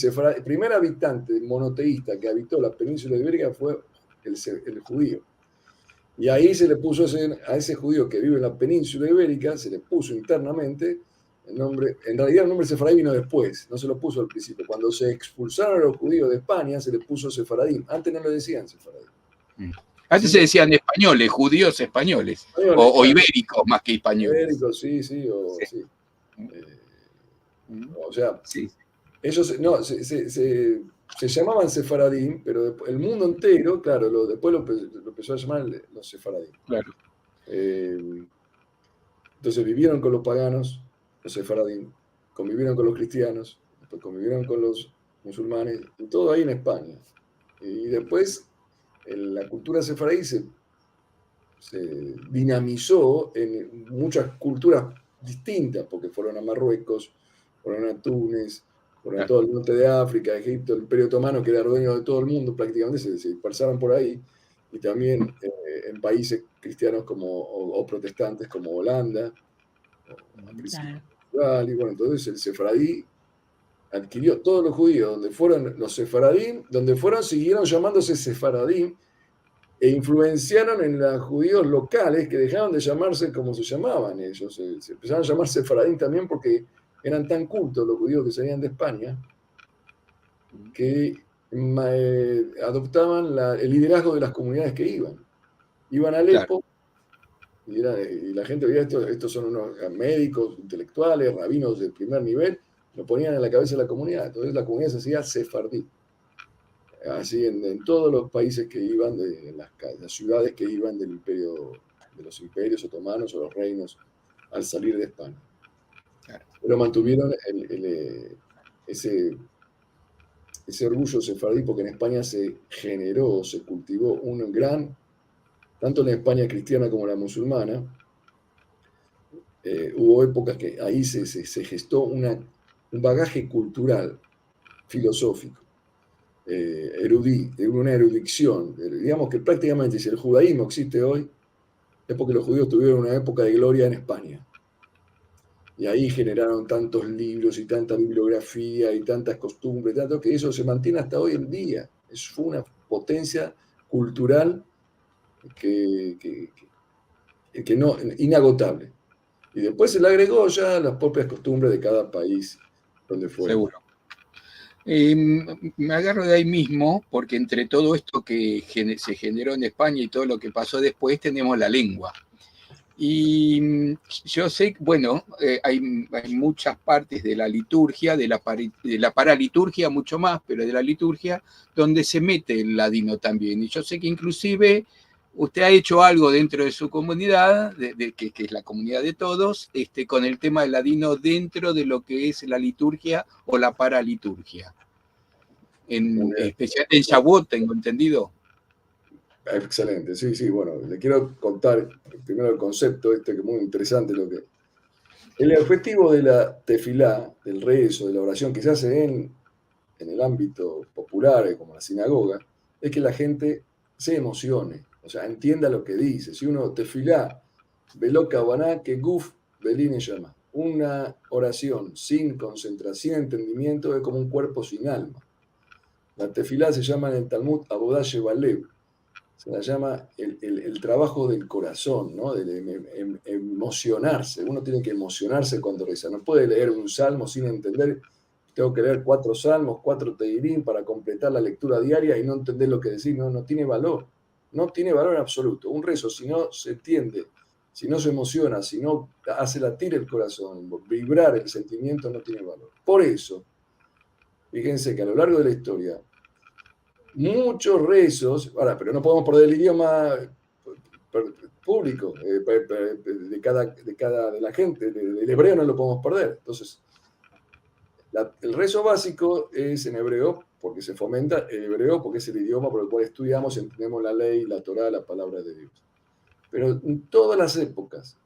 primer habitante monoteísta que habitó la península ibérica fue el judío. Y ahí se le puso a ese judío que vive en la península ibérica, se le puso internamente el nombre, en realidad el nombre sefaradí vino después, no se lo puso al principio. Cuando se expulsaron a los judíos de España, se le puso sefaradí. Antes no le decían sefaradí. Antes se decían españoles, judíos españoles, o ibéricos más que españoles. Ibéricos, sí. O sea, sí. Ellos no, se llamaban sefaradín, pero el mundo entero, claro, después lo empezó a llamar los sefaradín. Claro. Entonces vivieron con los paganos, los sefaradín, convivieron con los cristianos, después convivieron con los musulmanes, y todo ahí en España. Y después la cultura sefaradí se dinamizó en muchas culturas distintas, porque fueron a Marruecos, fueron a Túnez, fueron a todo el norte de África, Egipto, el Imperio Otomano, que era dueño de todo el mundo, prácticamente se dispersaron por ahí, y también en países cristianos o protestantes como Holanda, claro. Y bueno, entonces el sefaradí adquirió todos los judíos, donde fueron los sefaradín, donde fueron siguieron llamándose sefaradín, e influenciaron en los judíos locales que dejaron de llamarse como se llamaban ellos. Se empezaron a llamar sefaradín también porque eran tan cultos los judíos que salían de España que adoptaban el liderazgo de las comunidades que iban. Iban a Alepo, claro. y la gente veía estos son unos médicos, intelectuales, rabinos de primer nivel, lo ponían en la cabeza de la comunidad. Entonces la comunidad se hacía sefardí. Así en todos los países que iban, las ciudades que iban del imperio, de los imperios otomanos o los reinos al salir de España. Claro. Pero mantuvieron ese orgullo sefardí porque en España se generó, se cultivó un gran, tanto en la España cristiana como en la musulmana, hubo épocas que ahí se gestó un bagaje cultural, filosófico. Una erudición. Digamos que prácticamente si el judaísmo existe hoy, es porque los judíos tuvieron una época de gloria en España. Y ahí generaron tantos libros y tanta bibliografía y tantas costumbres, tanto que eso se mantiene hasta hoy en día. Fue una potencia cultural que no, inagotable. Y después se le agregó ya las propias costumbres de cada país donde fue. Seguro. Me agarro de ahí mismo, porque entre todo esto que se generó en España y todo lo que pasó después, tenemos la lengua. Y yo sé, bueno, hay muchas partes de la liturgia, de la paraliturgia mucho más, pero de la liturgia, donde se mete el ladino también. Y yo sé que inclusive usted ha hecho algo dentro de su comunidad, que es la comunidad de todos, con el tema del ladino dentro de lo que es la liturgia o la paraliturgia. En especial en Shavuot, tengo entendido. Excelente, sí, sí, bueno, le quiero contar primero el concepto que es muy interesante el objetivo de la tefilá, del rezo, de la oración que se hace en el ámbito popular, como la sinagoga, es que la gente se emocione, o sea, entienda lo que dice. Si uno tefilá, veló kabaná, que guf, beline llama. Una oración sin concentración, sin entendimiento, es como un cuerpo sin alma. La tefilá se llama en el Talmud Avodah Shebalev. Se la llama el trabajo del corazón, ¿no? De emocionarse. Uno tiene que emocionarse cuando reza. No puede leer un salmo sin entender. Tengo que leer 4 salmos, 4 teilim para completar la lectura diaria y no entender lo que decir. No, no tiene valor. No tiene valor en absoluto. Un rezo, si no se entiende, si no se emociona, si no hace latir el corazón, vibrar el sentimiento, no tiene valor. Por eso, fíjense que a lo largo de la historia, muchos rezos, ahora, pero no podemos perder el idioma público de la gente, del hebreo no lo podemos perder. Entonces, el rezo básico es en hebreo, porque se fomenta el hebreo, porque es el idioma por el cual estudiamos y entendemos la ley, la Torá, la palabra de Dios. Pero en todas las épocas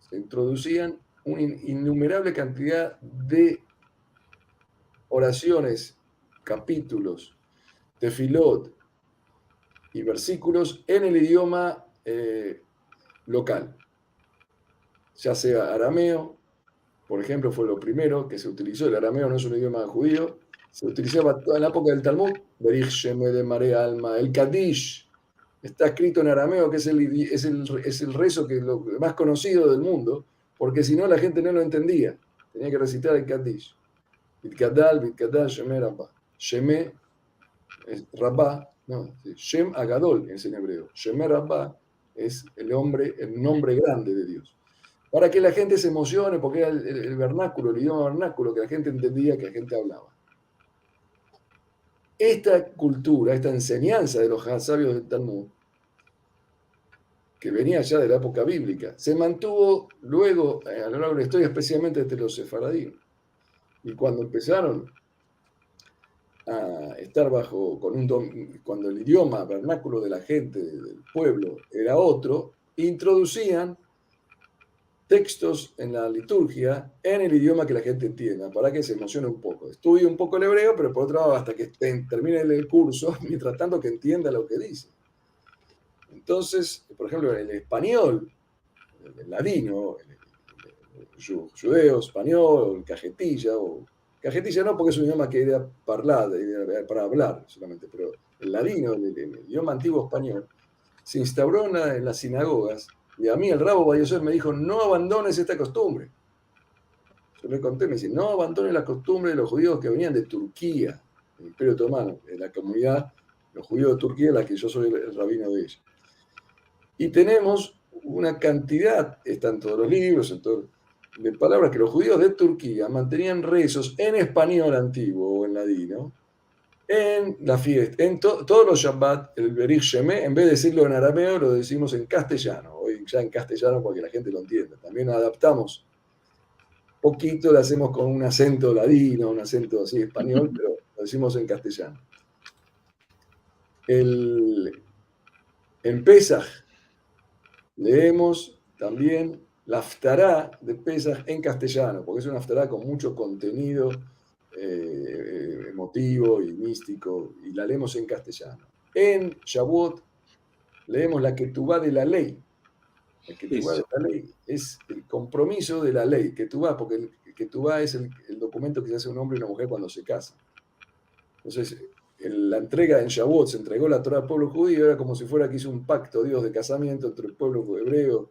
se introducían una innumerable cantidad de oraciones, capítulos, tefilot y versículos en el idioma local, ya sea arameo, por ejemplo, fue lo primero que se utilizó. El arameo no es un idioma judío, se utilizaba en la época del Talmud, Berich Sheme de Mare Alma, el Kadish, está escrito en arameo, que es el rezo que lo más conocido del mundo, porque si no la gente no lo entendía, tenía que recitar el Kadish. Bitkadal, Sheme Rabba. Sheme es Rabba, no, Shem Agadol es en hebreo. Sheme Rabba es el nombre grande de Dios. Para que la gente se emocione, porque era el vernáculo, el idioma vernáculo que la gente entendía, que la gente hablaba. Esta cultura, esta enseñanza de los sabios del Talmud, que venía ya de la época bíblica, se mantuvo luego, a lo largo de la historia, especialmente entre los sefaradíes. Y cuando empezaron a estar cuando el idioma vernáculo de la gente, del pueblo, era otro, introducían textos en la liturgia en el idioma que la gente entienda, para que se emocione un poco. Estudie un poco el hebreo, pero por otro lado, hasta que termine el curso, mientras tanto que entienda lo que dice. Entonces, por ejemplo, en el español, el ladino, el judeo, español, el cajetilla no porque es un idioma que era para hablar solamente, pero el ladino, el idioma antiguo español, se instauró en las sinagogas. Y a mí el Rabo Bayoser me dijo, no abandones esta costumbre. Yo le conté, me dice, no abandones la costumbre de los judíos que venían de Turquía, el Imperio Otomano, en la comunidad, los judíos de Turquía, la que yo soy el rabino de ella. Y tenemos una cantidad, están todos los libros, de palabras que los judíos de Turquía mantenían rezos en español antiguo o en ladino, en la fiesta, en todos los Shabbat, el Berich Sheme, en vez de decirlo en arameo, lo decimos en castellano. Hoy ya en castellano porque la gente lo entienda. También adaptamos poquito, lo hacemos con un acento ladino, un acento así español, pero lo decimos en castellano. En Pesaj leemos también la Haftará de Pesaj en castellano, porque es una Haftará con mucho contenido emotivo y místico, y la leemos en castellano. En Shavuot leemos la Ketubá de la ley, El Ketubá de la ley es el compromiso de la ley. Ketubá, porque el Ketubá es el documento que se hace un hombre y una mujer cuando se casan. Entonces, la entrega en Shavuot, se entregó la Torá al pueblo judío, era como si fuera que hizo un pacto Dios de casamiento entre el pueblo hebreo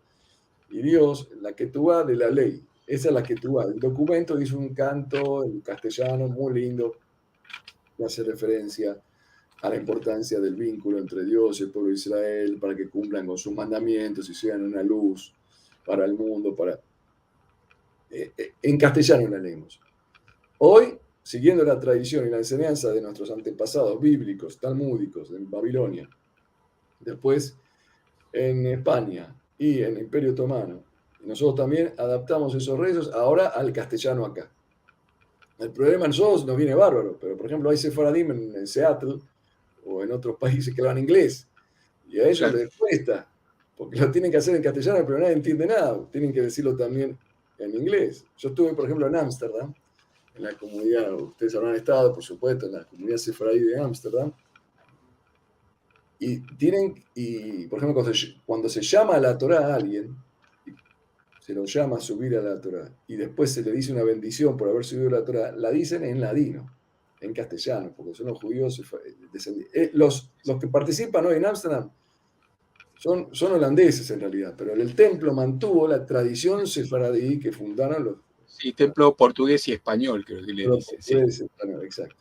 y Dios, la Ketubá de la ley. Esa es la Ketubá. El documento hizo un canto en castellano muy lindo que hace referencia a la importancia del vínculo entre Dios y el pueblo de Israel para que cumplan con sus mandamientos y sean una luz para el mundo. En castellano la leemos. Hoy, siguiendo la tradición y la enseñanza de nuestros antepasados bíblicos, talmúdicos, en Babilonia, después en España y en el Imperio Otomano, nosotros también adaptamos esos rezos ahora al castellano acá. El problema en nosotros nos viene bárbaro, pero por ejemplo hay sefaradim en Seattle o en otros países que hablan inglés, y a ellos les cuesta, porque lo tienen que hacer en castellano, pero nadie entiende nada, tienen que decirlo también en inglés. Yo estuve, por ejemplo, en Ámsterdam, en la comunidad, ustedes habrán estado, por supuesto, en la comunidad sefaradí de Ámsterdam, y por ejemplo, cuando se llama a la Torá a alguien, se lo llama a subir a la Torá, y después se le dice una bendición por haber subido a la Torá, la dicen en ladino, en castellano, porque son los judíos descendientes. Los que participan hoy en Ámsterdam son holandeses en realidad, pero el templo mantuvo la tradición sefaradí que fundaron los... Sí, templo portugués y español, creo que le dicen. Portugués y español, exacto.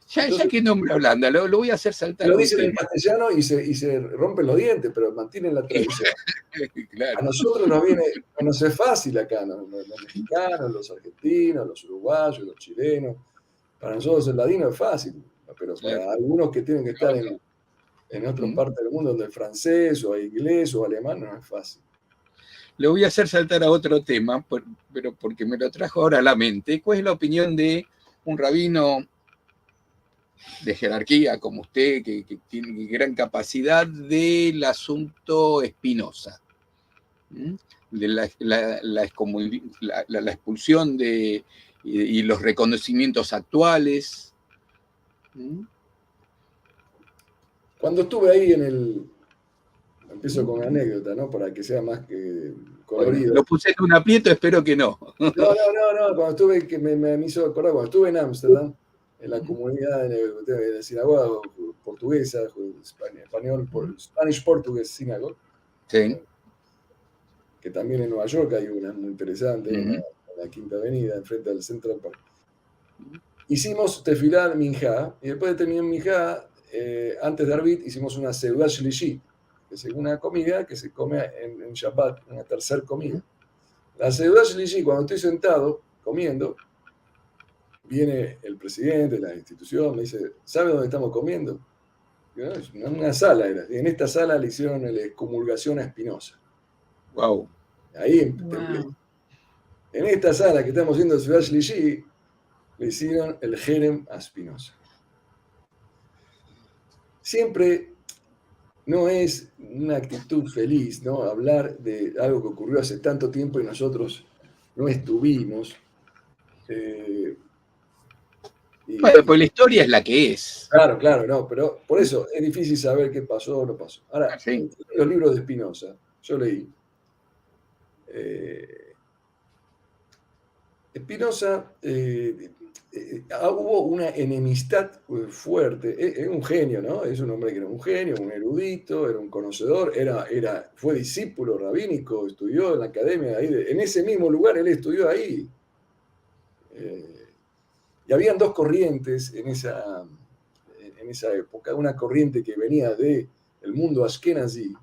Ya que nombra Holanda, lo voy a hacer saltar. Lo dicen en castellano y se rompen los dientes, pero mantienen la tradición. Claro. A nosotros nos es fácil acá, ¿no? Los mexicanos, los argentinos, los uruguayos, los chilenos. Para nosotros el ladino es fácil, pero para algunos que tienen que estar en otras partes del mundo, donde el francés o inglés o alemán no es fácil. Le voy a hacer saltar a otro tema, pero porque me lo trajo ahora a la mente. ¿Cuál es la opinión de un rabino de jerarquía como usted, que tiene gran capacidad, del asunto Spinoza? De la expulsión y los reconocimientos actuales. Cuando estuve ahí empiezo con una anécdota, ¿no? Para que sea más que colorido. Bueno, lo puse en un aprieto, espero que no. No, cuando estuve, que me hizo acordar, cuando estuve en Ámsterdam, en la comunidad de la sinagoga portuguesa, Spanish Portuguese Synagogue, sí. Que también en Nueva York hay una muy interesante, en la Quinta Avenida, enfrente del Central Park. Hicimos tefilá minjá, y después de terminar minjá, antes de Arbit, hicimos una seudat shlishi, que es una comida que se come en Shabbat, una tercera comida. La seudat shlishi, cuando estoy sentado comiendo, viene el presidente de la institución, me dice, ¿sabe dónde estamos comiendo? En una sala era. Y en esta sala le hicieron la excomulgación a Spinoza. Wow. Ahí temblé. En esta sala que estamos haciendo Seudat Shlishi, le hicieron el jerem a Spinoza. Siempre no es una actitud feliz, ¿no? Hablar de algo que ocurrió hace tanto tiempo y nosotros no estuvimos. Bueno, pues la historia es la que es. Claro, no, pero por eso es difícil saber qué pasó o no pasó. Ahora, sí. Los libros de Spinoza, yo leí. Spinoza, hubo una enemistad fuerte. Es un genio, ¿no? Es un hombre que era un genio, un erudito, era un conocedor, fue discípulo rabínico, estudió en la academia ahí. En ese mismo lugar él estudió ahí. Y habían dos corrientes en esa época. Una corriente que venía del mundo ashkenazí,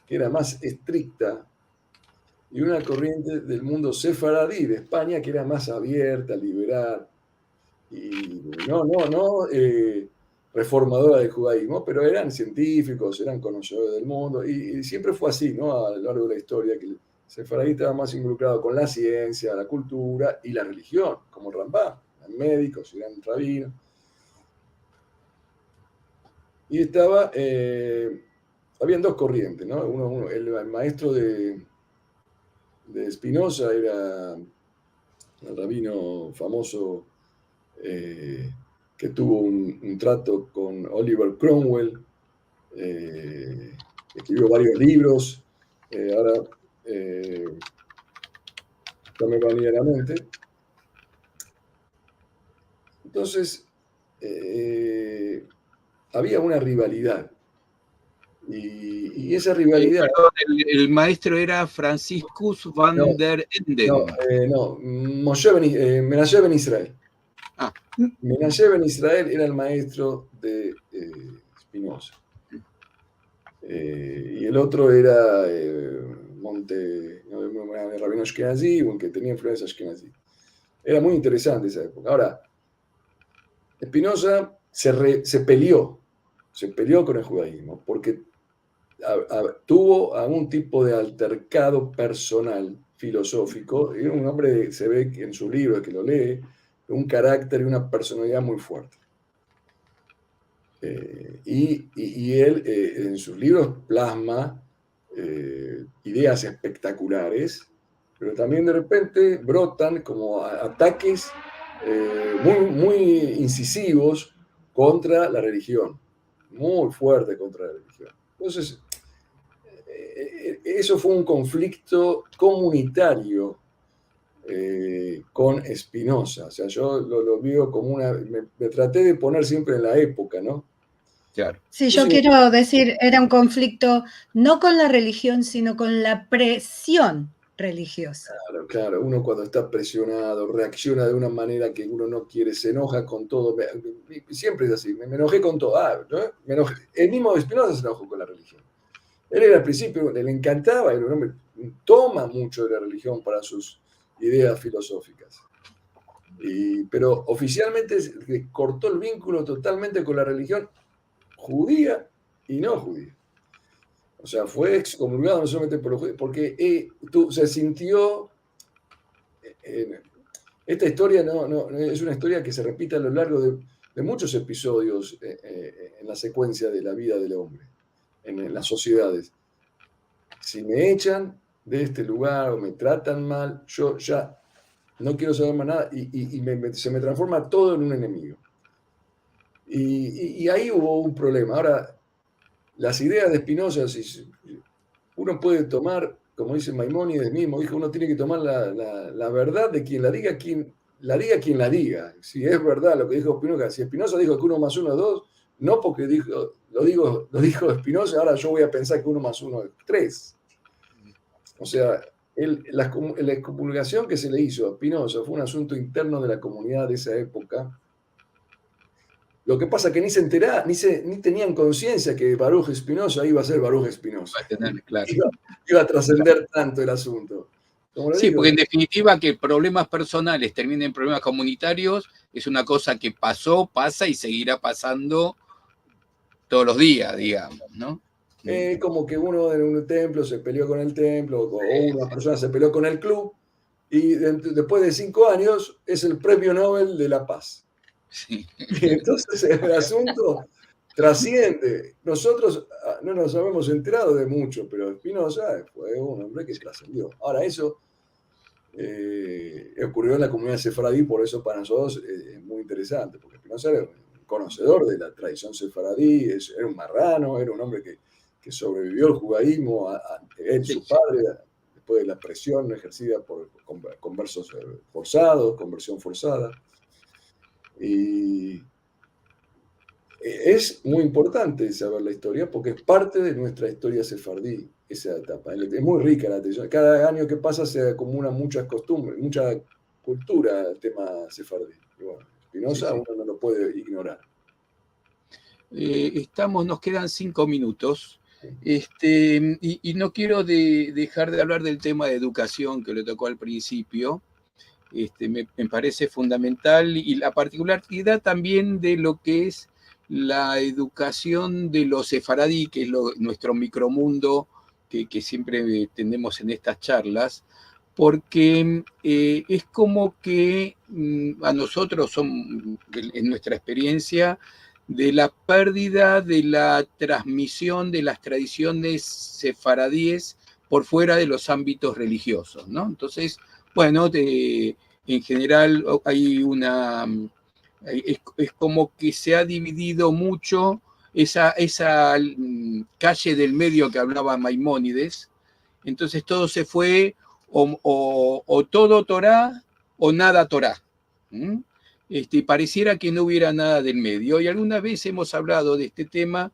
que era más estricta, y una corriente del mundo sefaradí de España, que era más abierta, liberal, y no reformadora del judaísmo, pero eran científicos, eran conocedores del mundo, y siempre fue así, ¿no? A lo largo de la historia, que el sefaradí estaba más involucrado con la ciencia, la cultura y la religión, como el Rambam. Eran médicos, eran rabinos. Y habían dos corrientes, ¿no? El maestro de Spinoza era el rabino famoso que tuvo un trato con Oliver Cromwell, escribió varios libros. Ahora no me venía a la mente. Entonces, había una rivalidad. Y esa rivalidad... Perdón, el maestro era Franciscus van der Enden. No, Menashe Ben Israel. Menashe Ben Israel era el maestro de Spinoza. Y el otro era Rabino Ashkenazi, que tenía influencia Ashkenazi. Era muy interesante esa época. Ahora, Spinoza se peleó con el judaísmo porque tuvo algún tipo de altercado personal, filosófico. Era un hombre, se ve en su libro, que lo lee, un carácter y una personalidad muy fuerte. Y él en sus libros plasma ideas espectaculares, pero también de repente brotan como ataques muy incisivos contra la religión, muy fuerte contra la religión. Entonces, eso fue un conflicto comunitario con Spinoza. O sea, yo lo veo como me traté de poner siempre en la época, ¿no? Claro. Sí, yo quiero decir, era un conflicto no con la religión, sino con la presión religiosa. Claro, uno cuando está presionado reacciona de una manera que uno no quiere, se enoja con todo, siempre es así, me enojé con todo, ¿no? Me enojé. El mismo Spinoza se enojó con la religión. Él era al principio, le encantaba, era un hombre, toma mucho de la religión para sus ideas filosóficas. Pero oficialmente cortó el vínculo totalmente con la religión judía y no judía. O sea, fue excomulgado no solamente por los judíos, porque se sintió... esta historia no es una historia que se repite a lo largo de muchos episodios en la secuencia de la vida del hombre, en las sociedades. Si me echan de este lugar o me tratan mal, yo ya no quiero saber más nada y se me transforma todo en un enemigo. Y ahí hubo un problema. Ahora, las ideas de Spinoza, uno puede tomar, como dice Maimónides mismo, dijo, uno tiene que tomar la verdad de quien la diga, quien la diga. Si es verdad lo que dijo Spinoza, si Spinoza dijo que 1 más 1 es 2, no porque lo dijo Spinoza, ahora yo voy a pensar que 1 más 1 es 3. O sea, la excomulgación que se le hizo a Spinoza fue un asunto interno de la comunidad de esa época. Lo que pasa es que ni se enteraban, ni tenían conciencia que Baruch Spinoza iba a ser Baruch Spinoza. Claro. Iba a trascender tanto el asunto. Sí, porque en definitiva que problemas personales terminen en problemas comunitarios es una cosa que pasó, pasa y seguirá pasando todos los días, digamos, ¿no? Como que uno en un templo se peleó con el templo, o una persona se peleó con el club, y después de 5 años es el premio Nobel de la Paz. Sí. Y entonces el asunto trasciende. Nosotros no nos habíamos enterado de mucho, pero Spinoza fue un hombre que trascendió. Ahora, eso ocurrió en la comunidad sefaradí, por eso para nosotros es muy interesante, porque Spinoza era un conocedor de la tradición sefaradí, era un marrano, era un hombre que sobrevivió al judaísmo, él, su padre, después de la presión ejercida por conversión forzada. Y es muy importante saber la historia porque es parte de nuestra historia sefardí, esa etapa. Es muy rica la tradición. Cada año que pasa se acumula muchas costumbres, mucha cultura el tema sefardí. Y bueno, Spinoza uno no lo puede ignorar. Nos quedan 5 minutos. Y no quiero dejar de hablar del tema de educación que le tocó al principio. Me parece fundamental y la particularidad también de lo que es la educación de los sefaradí, que es nuestro micromundo que siempre tenemos en estas charlas, porque es como que a nosotros, en nuestra experiencia, de la pérdida de la transmisión de las tradiciones sefaradíes por fuera de los ámbitos religiosos, ¿no? Entonces, bueno, en general hay es como que se ha dividido mucho esa calle del medio que hablaba Maimónides, Entonces todo se fue o todo Torá o nada Torá. Pareciera que no hubiera nada del medio. Y alguna vez hemos hablado de este tema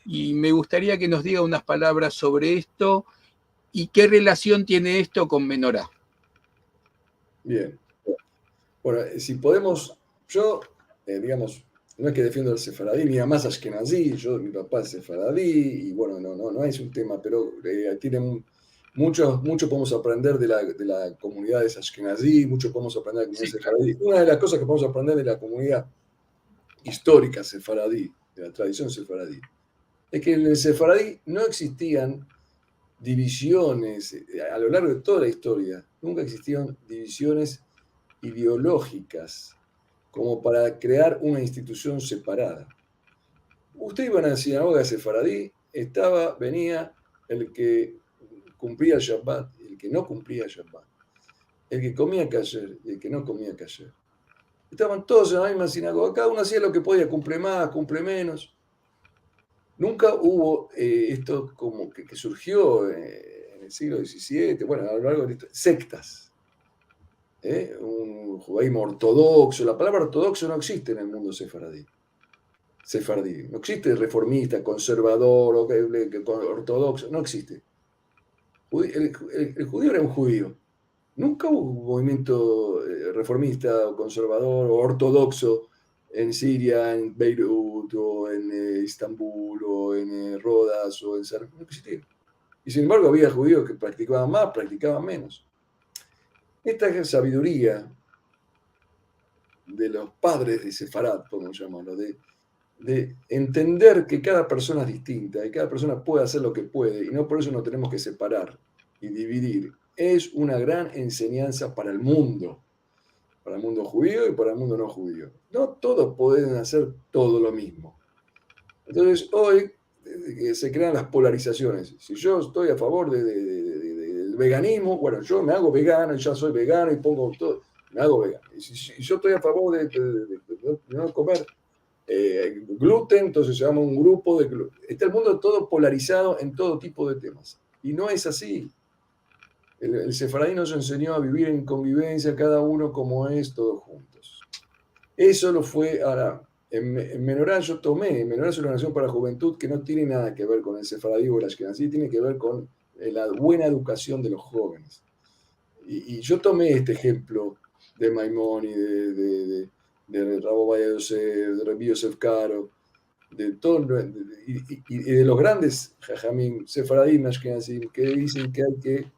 y me gustaría que nos diga unas palabras sobre esto y qué relación tiene esto con Menorá. Bien. Bueno, si podemos, yo, digamos, no es que defiendo el sefaradí, mi mamá es ashkenazí, mi papá es sefaradí, y bueno, no es un tema, pero tienen mucho podemos aprender de la comunidad de ashkenazí, mucho podemos aprender de la comunidad sefaradí. Una de las cosas que podemos aprender de la comunidad histórica sefaradí, de la tradición sefaradí, es que en el sefaradí no existían divisiones, a lo largo de toda la historia, nunca existieron divisiones ideológicas como para crear una institución separada. Usted iba a la sinagoga sefaradí, venía el que cumplía el Shabbat, el que no cumplía el Shabbat, el que comía kasher y el que no comía kasher. Estaban todos en la misma sinagoga, cada uno hacía lo que podía, cumple más, cumple menos. Nunca hubo esto como que surgió en el siglo XVII, bueno, a lo largo de sectas. Un judaísmo ortodoxo. La palabra ortodoxo no existe en el mundo sefardí. No existe reformista, conservador, ortodoxo, no existe. El judío era un judío. Nunca hubo un movimiento reformista o conservador o ortodoxo en Siria, en Beirut, o en Istambul, o en Rodas, o en Sarajeva. No existía. Y sin embargo había judíos que practicaban más, practicaban menos. Esta sabiduría de los padres de Sefarad, podemos llamarlo, de entender que cada persona es distinta y cada persona puede hacer lo que puede y no por eso nos tenemos que separar y dividir, es una gran enseñanza para el mundo judío y para el mundo no judío. No todos pueden hacer todo lo mismo. Entonces hoy se crean las polarizaciones. Si yo estoy a favor del veganismo, bueno, yo me hago vegano y ya soy vegano y pongo todo, me hago vegano. Y si yo estoy a favor de no comer gluten, entonces se llama un grupo de gluten. Está el mundo todo polarizado en todo tipo de temas. Y no es así. El sefaradí nos enseñó a vivir en convivencia, cada uno como es, todos juntos. Eso lo fue ahora. En Menorá yo tomé, Menorá es una organización para juventud que no tiene nada que ver con el sefaradí o el ashkenazí, tiene que ver con la buena educación de los jóvenes. Y yo tomé este ejemplo de Maimón y de Rabo Ovadia Yosef, de Rabbi Yosef Karo, de todo, y de los grandes jajamim, sefaradí, ashkenazí, que dicen que hay que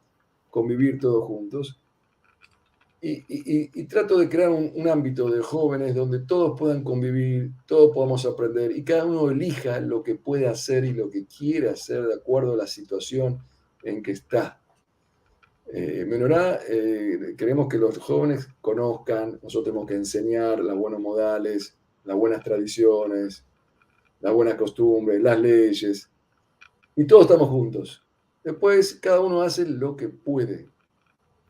convivir todos juntos. Y trato de crear un ámbito de jóvenes donde todos puedan convivir, todos podamos aprender y cada uno elija lo que puede hacer y lo que quiere hacer de acuerdo a la situación en que está. Menorá, queremos que los jóvenes conozcan, nosotros tenemos que enseñar los buenos modales, las buenas tradiciones, las buenas costumbres, las leyes, y todos estamos juntos. Después cada uno hace lo que puede.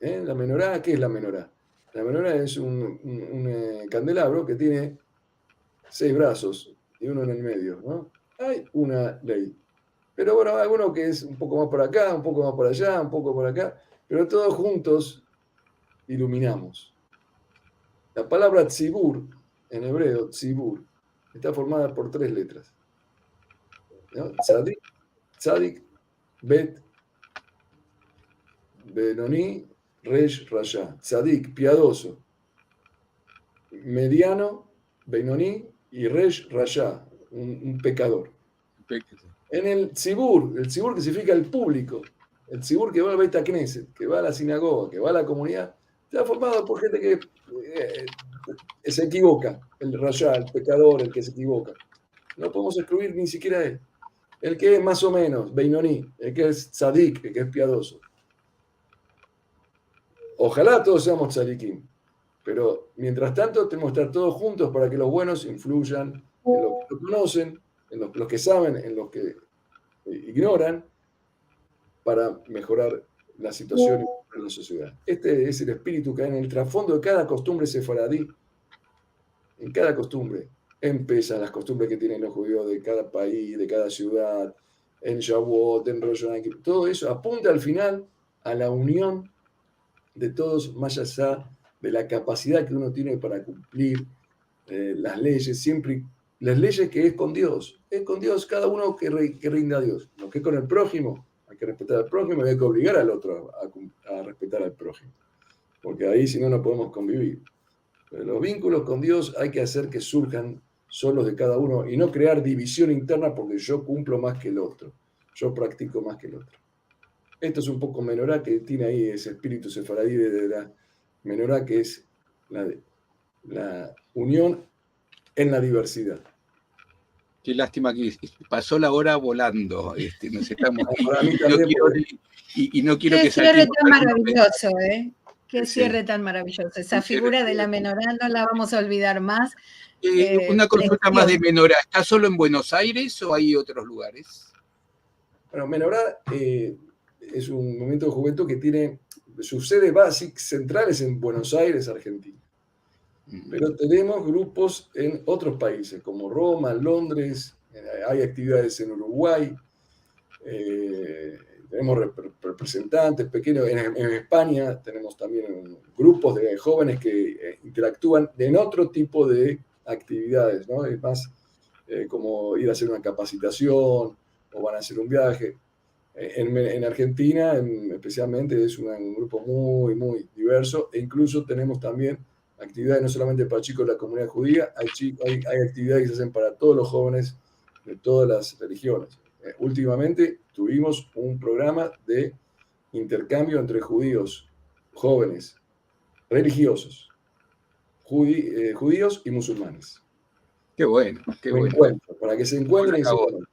La menorá, ¿qué es la menorá? La menorá es un candelabro que tiene 6 brazos y uno en el medio, ¿no? Hay una ley. Pero bueno, hay uno que es un poco más por acá, un poco más por allá, un poco por acá, pero todos juntos iluminamos. La palabra tzibur, en hebreo, tzibur, está formada por 3 letras. ¿No? Tzadik, Bet, Benoni, Resh, Rasha. Tzadik, piadoso. Mediano, Beinoní, y Resh, Rasha, un pecador. En el tzibur que significa el público, el tzibur que va al Beit HaKnesset, que va a la sinagoga, que va a la comunidad, está formado por gente que se equivoca. El Rasha, el pecador, el que se equivoca. No podemos excluir ni siquiera a él. El que es más o menos, Beinoní, el que es tzadik, el que es piadoso. Ojalá todos seamos tzadikim, pero mientras tanto tenemos que estar todos juntos para que los buenos influyan en los que conocen, en los que saben, en los que ignoran, para mejorar la situación en la sociedad. Este es el espíritu que hay en el trasfondo de cada costumbre sefaradí. En cada costumbre empiezan las costumbres que tienen los judíos de cada país, de cada ciudad, en Shavuot, en Rosh Hashanah, todo eso apunta al final a la unión de todos, más allá de la capacidad que uno tiene para cumplir las leyes, siempre las leyes que es con Dios cada uno que rinda a Dios. Lo que es con el prójimo, hay que respetar al prójimo y hay que obligar al otro a respetar al prójimo, porque ahí si no, no podemos convivir. Pero los vínculos con Dios hay que hacer que surjan solos de cada uno y no crear división interna porque yo cumplo más que el otro, yo practico más que el otro. Esto es un poco menorá, que tiene ahí ese espíritu sefaradí de la menorá, que es la unión en la diversidad. Qué lástima que pasó la hora volando. Nos estamos, Para mí también, y no quiero Qué que cierre saltemos tan maravilloso, ¿eh? Qué Sí. cierre tan maravilloso. Esa figura de la menorá no la vamos a olvidar más. Una consulta más de menorá. ¿Está solo en Buenos Aires o hay otros lugares? Bueno, menorá es un movimiento de juventud que tiene su sede básica central es en Buenos Aires, Argentina. Pero tenemos grupos en otros países, como Roma, Londres, hay actividades en Uruguay, tenemos representantes pequeños, en España tenemos también grupos de jóvenes que interactúan en otro tipo de actividades, ¿no? Es más como ir a hacer una capacitación o van a hacer un viaje. En Argentina, especialmente, es un grupo muy, muy diverso, e incluso tenemos también actividades no solamente para chicos de la comunidad judía, hay actividades que se hacen para todos los jóvenes de todas las religiones. Últimamente tuvimos un programa de intercambio entre judíos jóvenes, religiosos, judíos y musulmanes. Qué bueno, qué bueno. Encuentro, para que se encuentren y se conozcan.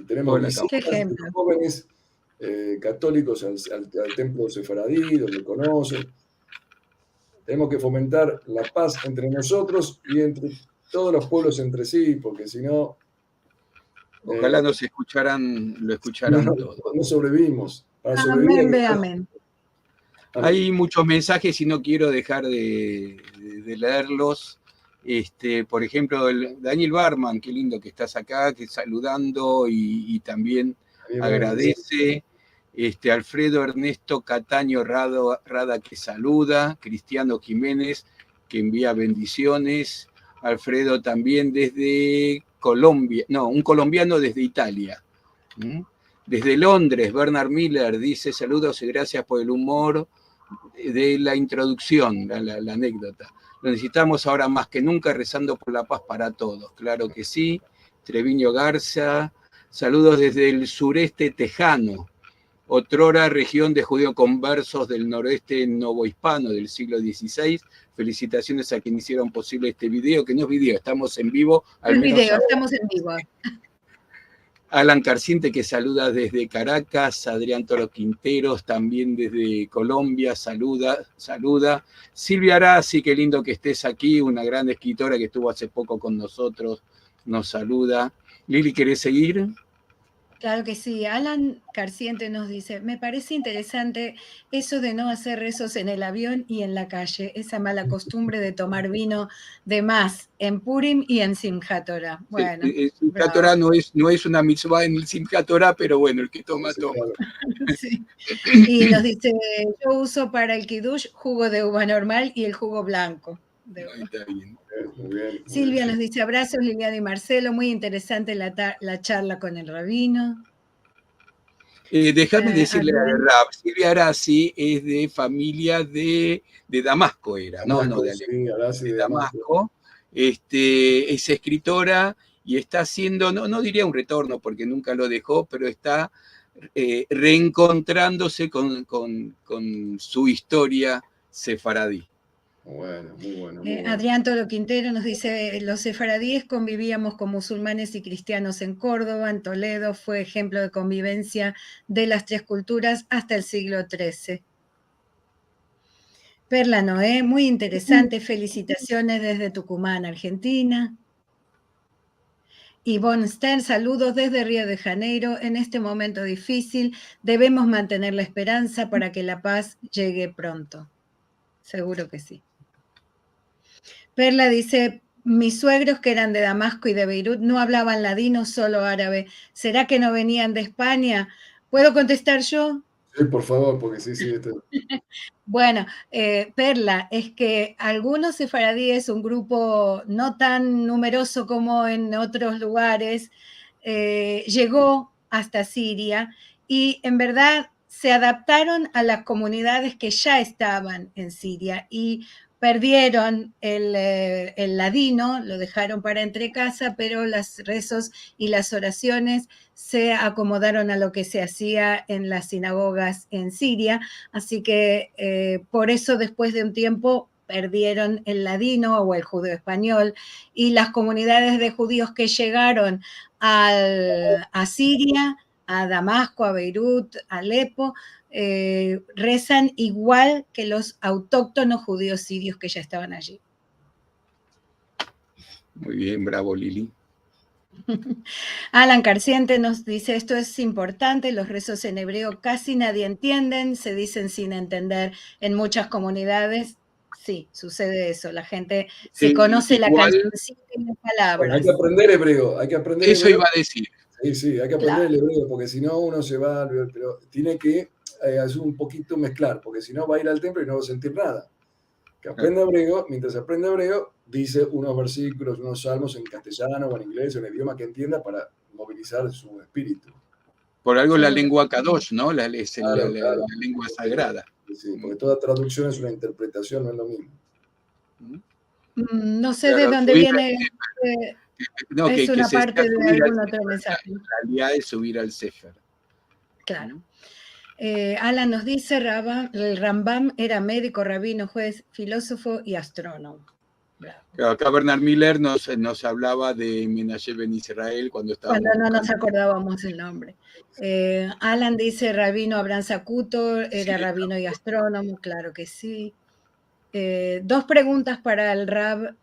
Tenemos visitas de jóvenes católicos al templo sefaradí, donde conocen. Tenemos que fomentar la paz entre nosotros y entre todos los pueblos entre sí, porque si no... Ojalá lo escucharan todos. No sobrevivimos. Para sobrevivir, amén. Hay muchos mensajes y no quiero dejar de leerlos. Por ejemplo, Daniel Barman, qué lindo que estás acá, que saludando y también agradece. Alfredo Ernesto Cataño Rada que saluda. Cristiano Jiménez que envía bendiciones. Alfredo también desde Colombia, no, un colombiano desde Italia. Desde Londres, Bernard Miller dice saludos y gracias por el humor de la introducción, la anécdota. Lo necesitamos ahora más que nunca rezando por la paz para todos. Claro que sí. Treviño Garza, saludos desde el sureste tejano, otrora región de judío-conversos del noroeste novohispano del siglo XVI. Felicitaciones a quienes hicieron posible este video, que no es video, estamos en vivo. Estamos en vivo. Alan Carciente que saluda desde Caracas, Adrián Toro Quinteros también desde Colombia, saluda. Silvia Arasi, qué lindo que estés aquí, una gran escritora que estuvo hace poco con nosotros, nos saluda. Lili, ¿querés seguir? Claro que sí. Alan Carciente nos dice, me parece interesante eso de no hacer rezos en el avión y en la calle, esa mala costumbre de tomar vino de más en Purim y en Simchat Torah. Bueno, Simchat Torah no es una mitzvah en el Simchat Torah, pero bueno, el que toma, toma. Sí. Y nos dice, yo uso para el kiddush jugo de uva normal y el jugo blanco. Está bien. Muy bien. Silvia nos dice, abrazos Liliana y Marcelo, muy interesante la charla con el rabino. Déjame decirle a Rab, Silvia Arasi es de familia de Damasco, era, no de Alemania, de Damasco. Es escritora y está haciendo, no diría un retorno porque nunca lo dejó, pero está reencontrándose con su historia sefaradí. Bueno, muy bueno. Adrián Toro Quintero nos dice, los sefaradíes convivíamos con musulmanes y cristianos en Córdoba, en Toledo, fue ejemplo de convivencia de las tres culturas hasta el siglo XIII. Perla Noé, muy interesante, felicitaciones desde Tucumán, Argentina. Yvonne Stern, saludos desde Río de Janeiro. En este momento difícil debemos mantener la esperanza para que la paz llegue pronto. Seguro que sí. Perla dice, mis suegros, que eran de Damasco y de Beirut, no hablaban ladino, solo árabe. ¿Será que no venían de España? ¿Puedo contestar yo? Sí, por favor, porque sí, Bueno, Perla, es que algunos sefaradíes, un grupo no tan numeroso como en otros lugares, llegó hasta Siria y en verdad se adaptaron a las comunidades que ya estaban en Siria y perdieron el ladino, lo dejaron para entre casa, pero los rezos y las oraciones se acomodaron a lo que se hacía en las sinagogas en Siria. Así que por eso después de un tiempo perdieron el ladino o el judeo español y las comunidades de judíos que llegaron a Siria, a Damasco, a Beirut, a Alepo, rezan igual que los autóctonos judíos sirios que ya estaban allí. Muy bien, bravo Lili. Alan Carciente nos dice, esto es importante, los rezos en hebreo casi nadie entienden, se dicen sin entender en muchas comunidades. Sí, sucede eso, la gente se conoce la cancioncita y las palabras. Bueno, hay que aprender hebreo, Eso iba a decir. Sí, hay que aprender el hebreo, porque si no uno se va, pero tiene que hacer un poquito mezclar, porque si no va a ir al templo y no va a sentir nada. Que aprenda hebreo, mientras aprende hebreo, dice unos versículos, unos salmos en castellano o en inglés, o en el idioma que entienda para movilizar su espíritu. Por algo la lengua Kadosh, ¿no? La lengua sagrada. Sí, porque toda traducción es una interpretación, no es lo mismo. No sé de dónde viene... No, es una parte de algún otro mensaje. La realidad es subir al Sefer. Claro. Alan nos dice, el Rambam era médico, rabino, juez, filósofo y astrónomo. Bravo. Acá Bernard Miller nos hablaba de Menashe Ben Israel cuando no nos acordábamos el nombre. Alan dice, rabino Abraham Sakuto, era rabino y astrónomo, claro que sí. Dos preguntas para el Rab,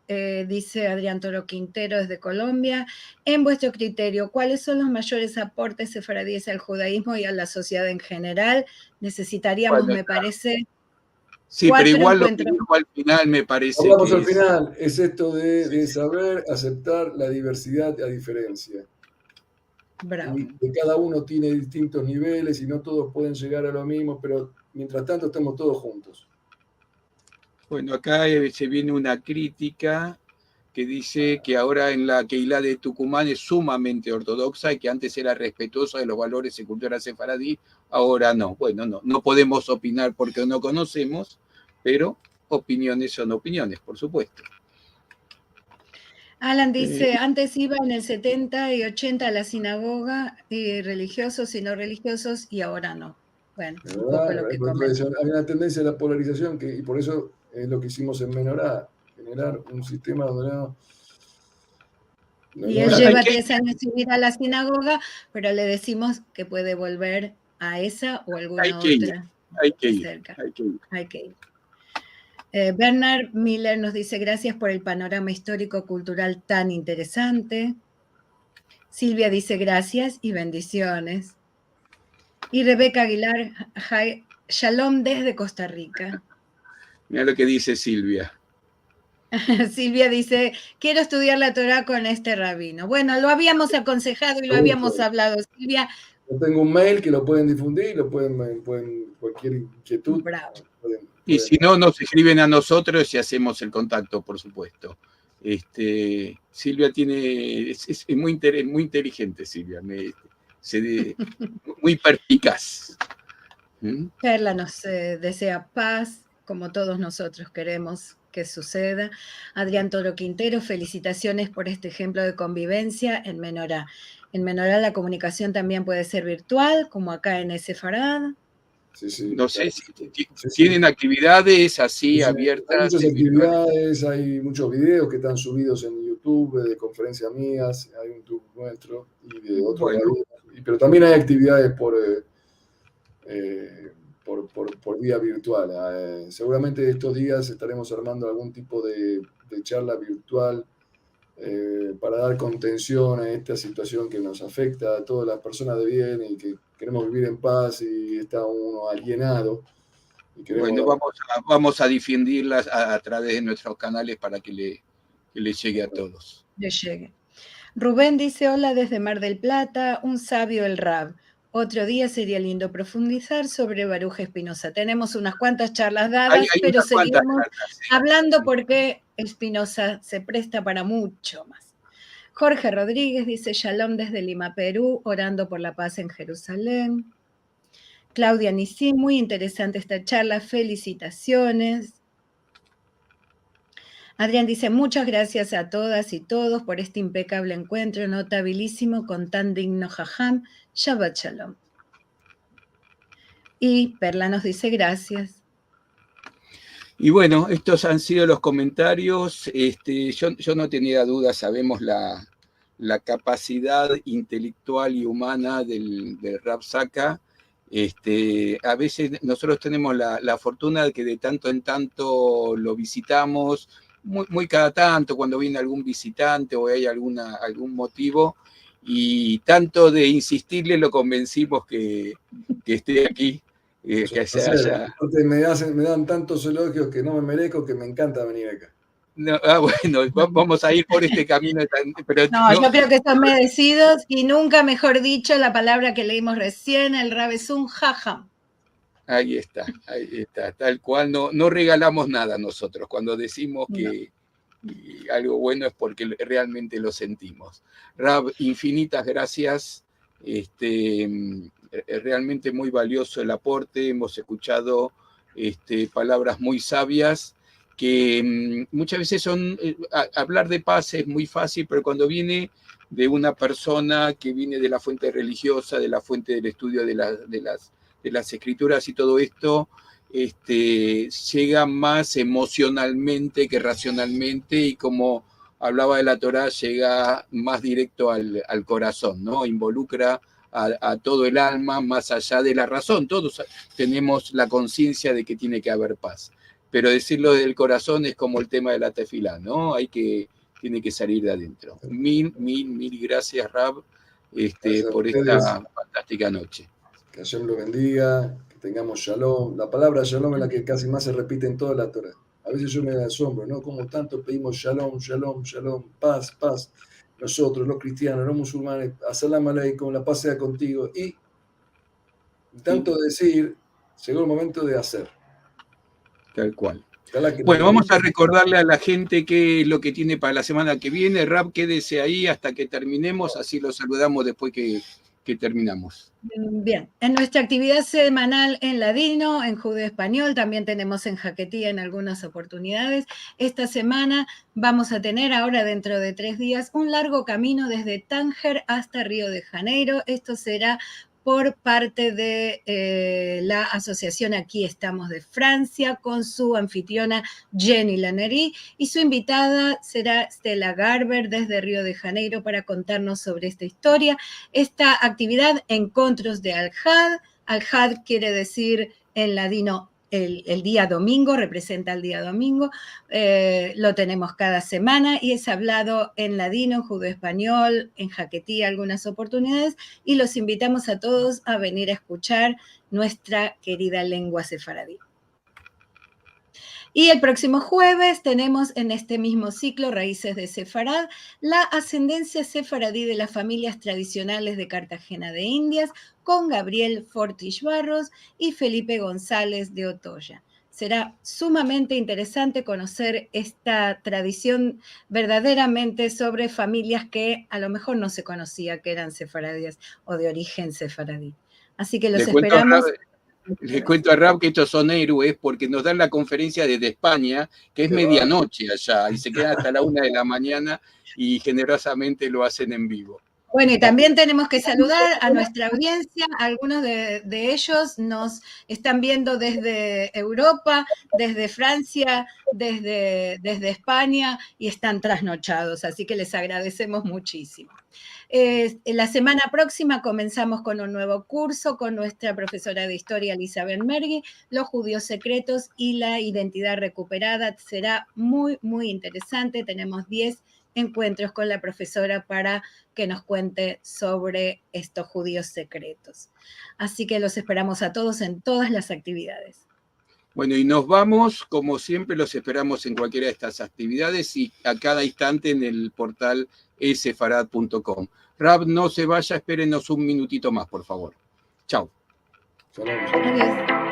dice Adrián Toro Quintero desde Colombia. En vuestro criterio, ¿cuáles son los mayores aportes sefaradíes al judaísmo y a la sociedad en general? Necesitaríamos, me parece... Sí, pero igual lo que dijo al final me parece Hablamos al final, es esto de saber aceptar la diversidad a diferencia. Bravo. Y que cada uno tiene distintos niveles y no todos pueden llegar a lo mismo, pero mientras tanto estamos todos juntos. Bueno, acá se viene una crítica que dice que ahora en la Keilah de Tucumán es sumamente ortodoxa y que antes era respetuosa de los valores y cultura sefaradí, ahora no. Bueno, no podemos opinar porque no conocemos, pero opiniones son opiniones, por supuesto. Alan dice, antes iba en el 70 y 80 a la sinagoga, religiosos y no religiosos, y ahora no. Bueno, un poco lo que comenta. Hay una tendencia a la polarización y por eso es lo que hicimos en Menorá, generar un sistema donde no... Y él lleva 3 años sin ir a la sinagoga, pero le decimos que puede volver a esa o alguna otra. Hay que ir. Hay que ir. Bernard Miller nos dice, gracias por el panorama histórico-cultural tan interesante. Silvia dice, gracias y bendiciones. Y Rebeca Aguilar, shalom desde Costa Rica. Mira lo que dice Silvia. Silvia dice, quiero estudiar la Torah con este rabino. Bueno, lo habíamos aconsejado y lo habíamos hablado, Silvia. Yo tengo un mail que lo pueden difundir, lo pueden cualquier inquietud. Bravo. Y si no, nos escriben a nosotros y hacemos el contacto, por supuesto. Silvia es muy inteligente, Silvia, muy perspicaz. Perla nos desea paz, como todos nosotros queremos que suceda. Adrián Toro Quintero, felicitaciones por este ejemplo de convivencia en Menorá. En Menorá la comunicación también puede ser virtual, como acá en Sefarad. Sí, no sé si tienen actividades así abiertas. Hay muchas actividades, hay muchos videos que están subidos en YouTube de conferencias mías, hay un YouTube nuestro y de otros pero también hay actividades por vía virtual. Seguramente estos días estaremos armando algún tipo de charla virtual para dar contención a esta situación que nos afecta a todas las personas de bien y que queremos vivir en paz y está uno alienado. Bueno, vamos a difundirlas a través de nuestros canales para que que les llegue a todos. Le llegue. Rubén dice, hola desde Mar del Plata, un sabio el Rab. Otro día sería lindo profundizar sobre Baruj Espinosa. Tenemos unas cuantas charlas dadas, Hay pero unas cuantas seguiremos cartas, sí. hablando porque Espinosa se presta para mucho más. Jorge Rodríguez dice, Shalom desde Lima, Perú, orando por la paz en Jerusalén. Claudia Nissim, muy interesante esta charla, felicitaciones. Adrián dice, muchas gracias a todas y todos por este impecable encuentro, notabilísimo, con tan digno jajam. Shabbat Shalom. Y Perla nos dice, gracias. Y bueno, estos han sido los comentarios. Yo no tenía dudas, sabemos la capacidad intelectual y humana del Rav Saka. A veces nosotros tenemos la fortuna de que de tanto en tanto lo visitamos, muy cada tanto, cuando viene algún visitante o hay algún motivo, y tanto de insistirle lo convencimos que esté aquí. Que se haya... Me dan tantos elogios que no me merezco, que me encanta venir acá. No, bueno, vamos a ir por este camino. Pero no, yo creo que son merecidos y nunca mejor dicho la palabra que leímos recién, el Rab es un jajam. Ahí está, tal cual. No regalamos nada nosotros. Cuando decimos que algo bueno es porque realmente lo sentimos. Rab, infinitas gracias. Realmente muy valioso el aporte. Hemos escuchado palabras muy sabias que muchas veces son... hablar de paz es muy fácil, pero cuando viene de una persona que viene de la fuente religiosa, de la fuente del estudio de las escrituras y todo esto, llega más emocionalmente que racionalmente, y como hablaba de la Torá, llega más directo al corazón, ¿no? Involucra a todo el alma, más allá de la razón. Todos tenemos la conciencia de que tiene que haber paz, pero decirlo del corazón es como el tema de la tefilá, ¿no? Tiene que salir de adentro. Mil gracias, Rab, por esta fantástica noche. Que Hashem lo bendiga, que tengamos shalom. La palabra shalom es la que casi más se repite en toda la Torah. A veces yo me asombro, ¿no? Como tanto pedimos shalom, shalom, shalom, paz, paz. Nosotros, los cristianos, los musulmanes, assalam aleikum, la paz sea contigo. Y tanto decir, llegó el momento de hacer. Tal cual. Bueno, vamos a recordarle a la gente qué es lo que tiene para la semana que viene. Rab, quédese ahí hasta que terminemos, así lo saludamos después que terminamos. Bien, en nuestra actividad semanal en ladino, en judeo español, también tenemos en jaquetía en algunas oportunidades. Esta semana vamos a tener, ahora dentro de 3 días, un largo camino desde Tánger hasta Río de Janeiro. Esto será por parte de la asociación Aquí Estamos de Francia, con su anfitriona Jenny Lanery, y su invitada será Stella Garber desde Río de Janeiro para contarnos sobre esta historia. Esta actividad, Encontros de Al-Had. Al-Had quiere decir en ladino el día domingo, representa el día domingo, lo tenemos cada semana y es hablado en ladino, en judeo español, en jaquetía algunas oportunidades, y los invitamos a todos a venir a escuchar nuestra querida lengua sefaradí. Y el próximo jueves tenemos en este mismo ciclo, Raíces de Sefarad, la ascendencia sefaradí de las familias tradicionales de Cartagena de Indias, con Gabriel Fortis Barros y Felipe González de Otoya. Será sumamente interesante conocer esta tradición verdaderamente sobre familias que a lo mejor no se conocía que eran sefaradíes o de origen sefaradí. Así que los esperamos. Les cuento a Rab que estos son héroes porque nos dan la conferencia desde España, que es medianoche allá, y se quedan hasta la 1 de la mañana y generosamente lo hacen en vivo. Bueno, y también tenemos que saludar a nuestra audiencia. Algunos de ellos nos están viendo desde Europa, desde Francia, desde España, y están trasnochados, así que les agradecemos muchísimo. La semana próxima comenzamos con un nuevo curso con nuestra profesora de historia, Elizabeth Mergui, Los judíos secretos y la identidad recuperada. Será muy, muy interesante. Tenemos 10 encuentros con la profesora para que nos cuente sobre estos judíos secretos. Así que los esperamos a todos en todas las actividades. Bueno, y nos vamos, como siempre, los esperamos en cualquiera de estas actividades y a cada instante en el portal sefarad.com. Rab, no se vaya, espérenos un minutito más, por favor. Chao. Salam. Adiós.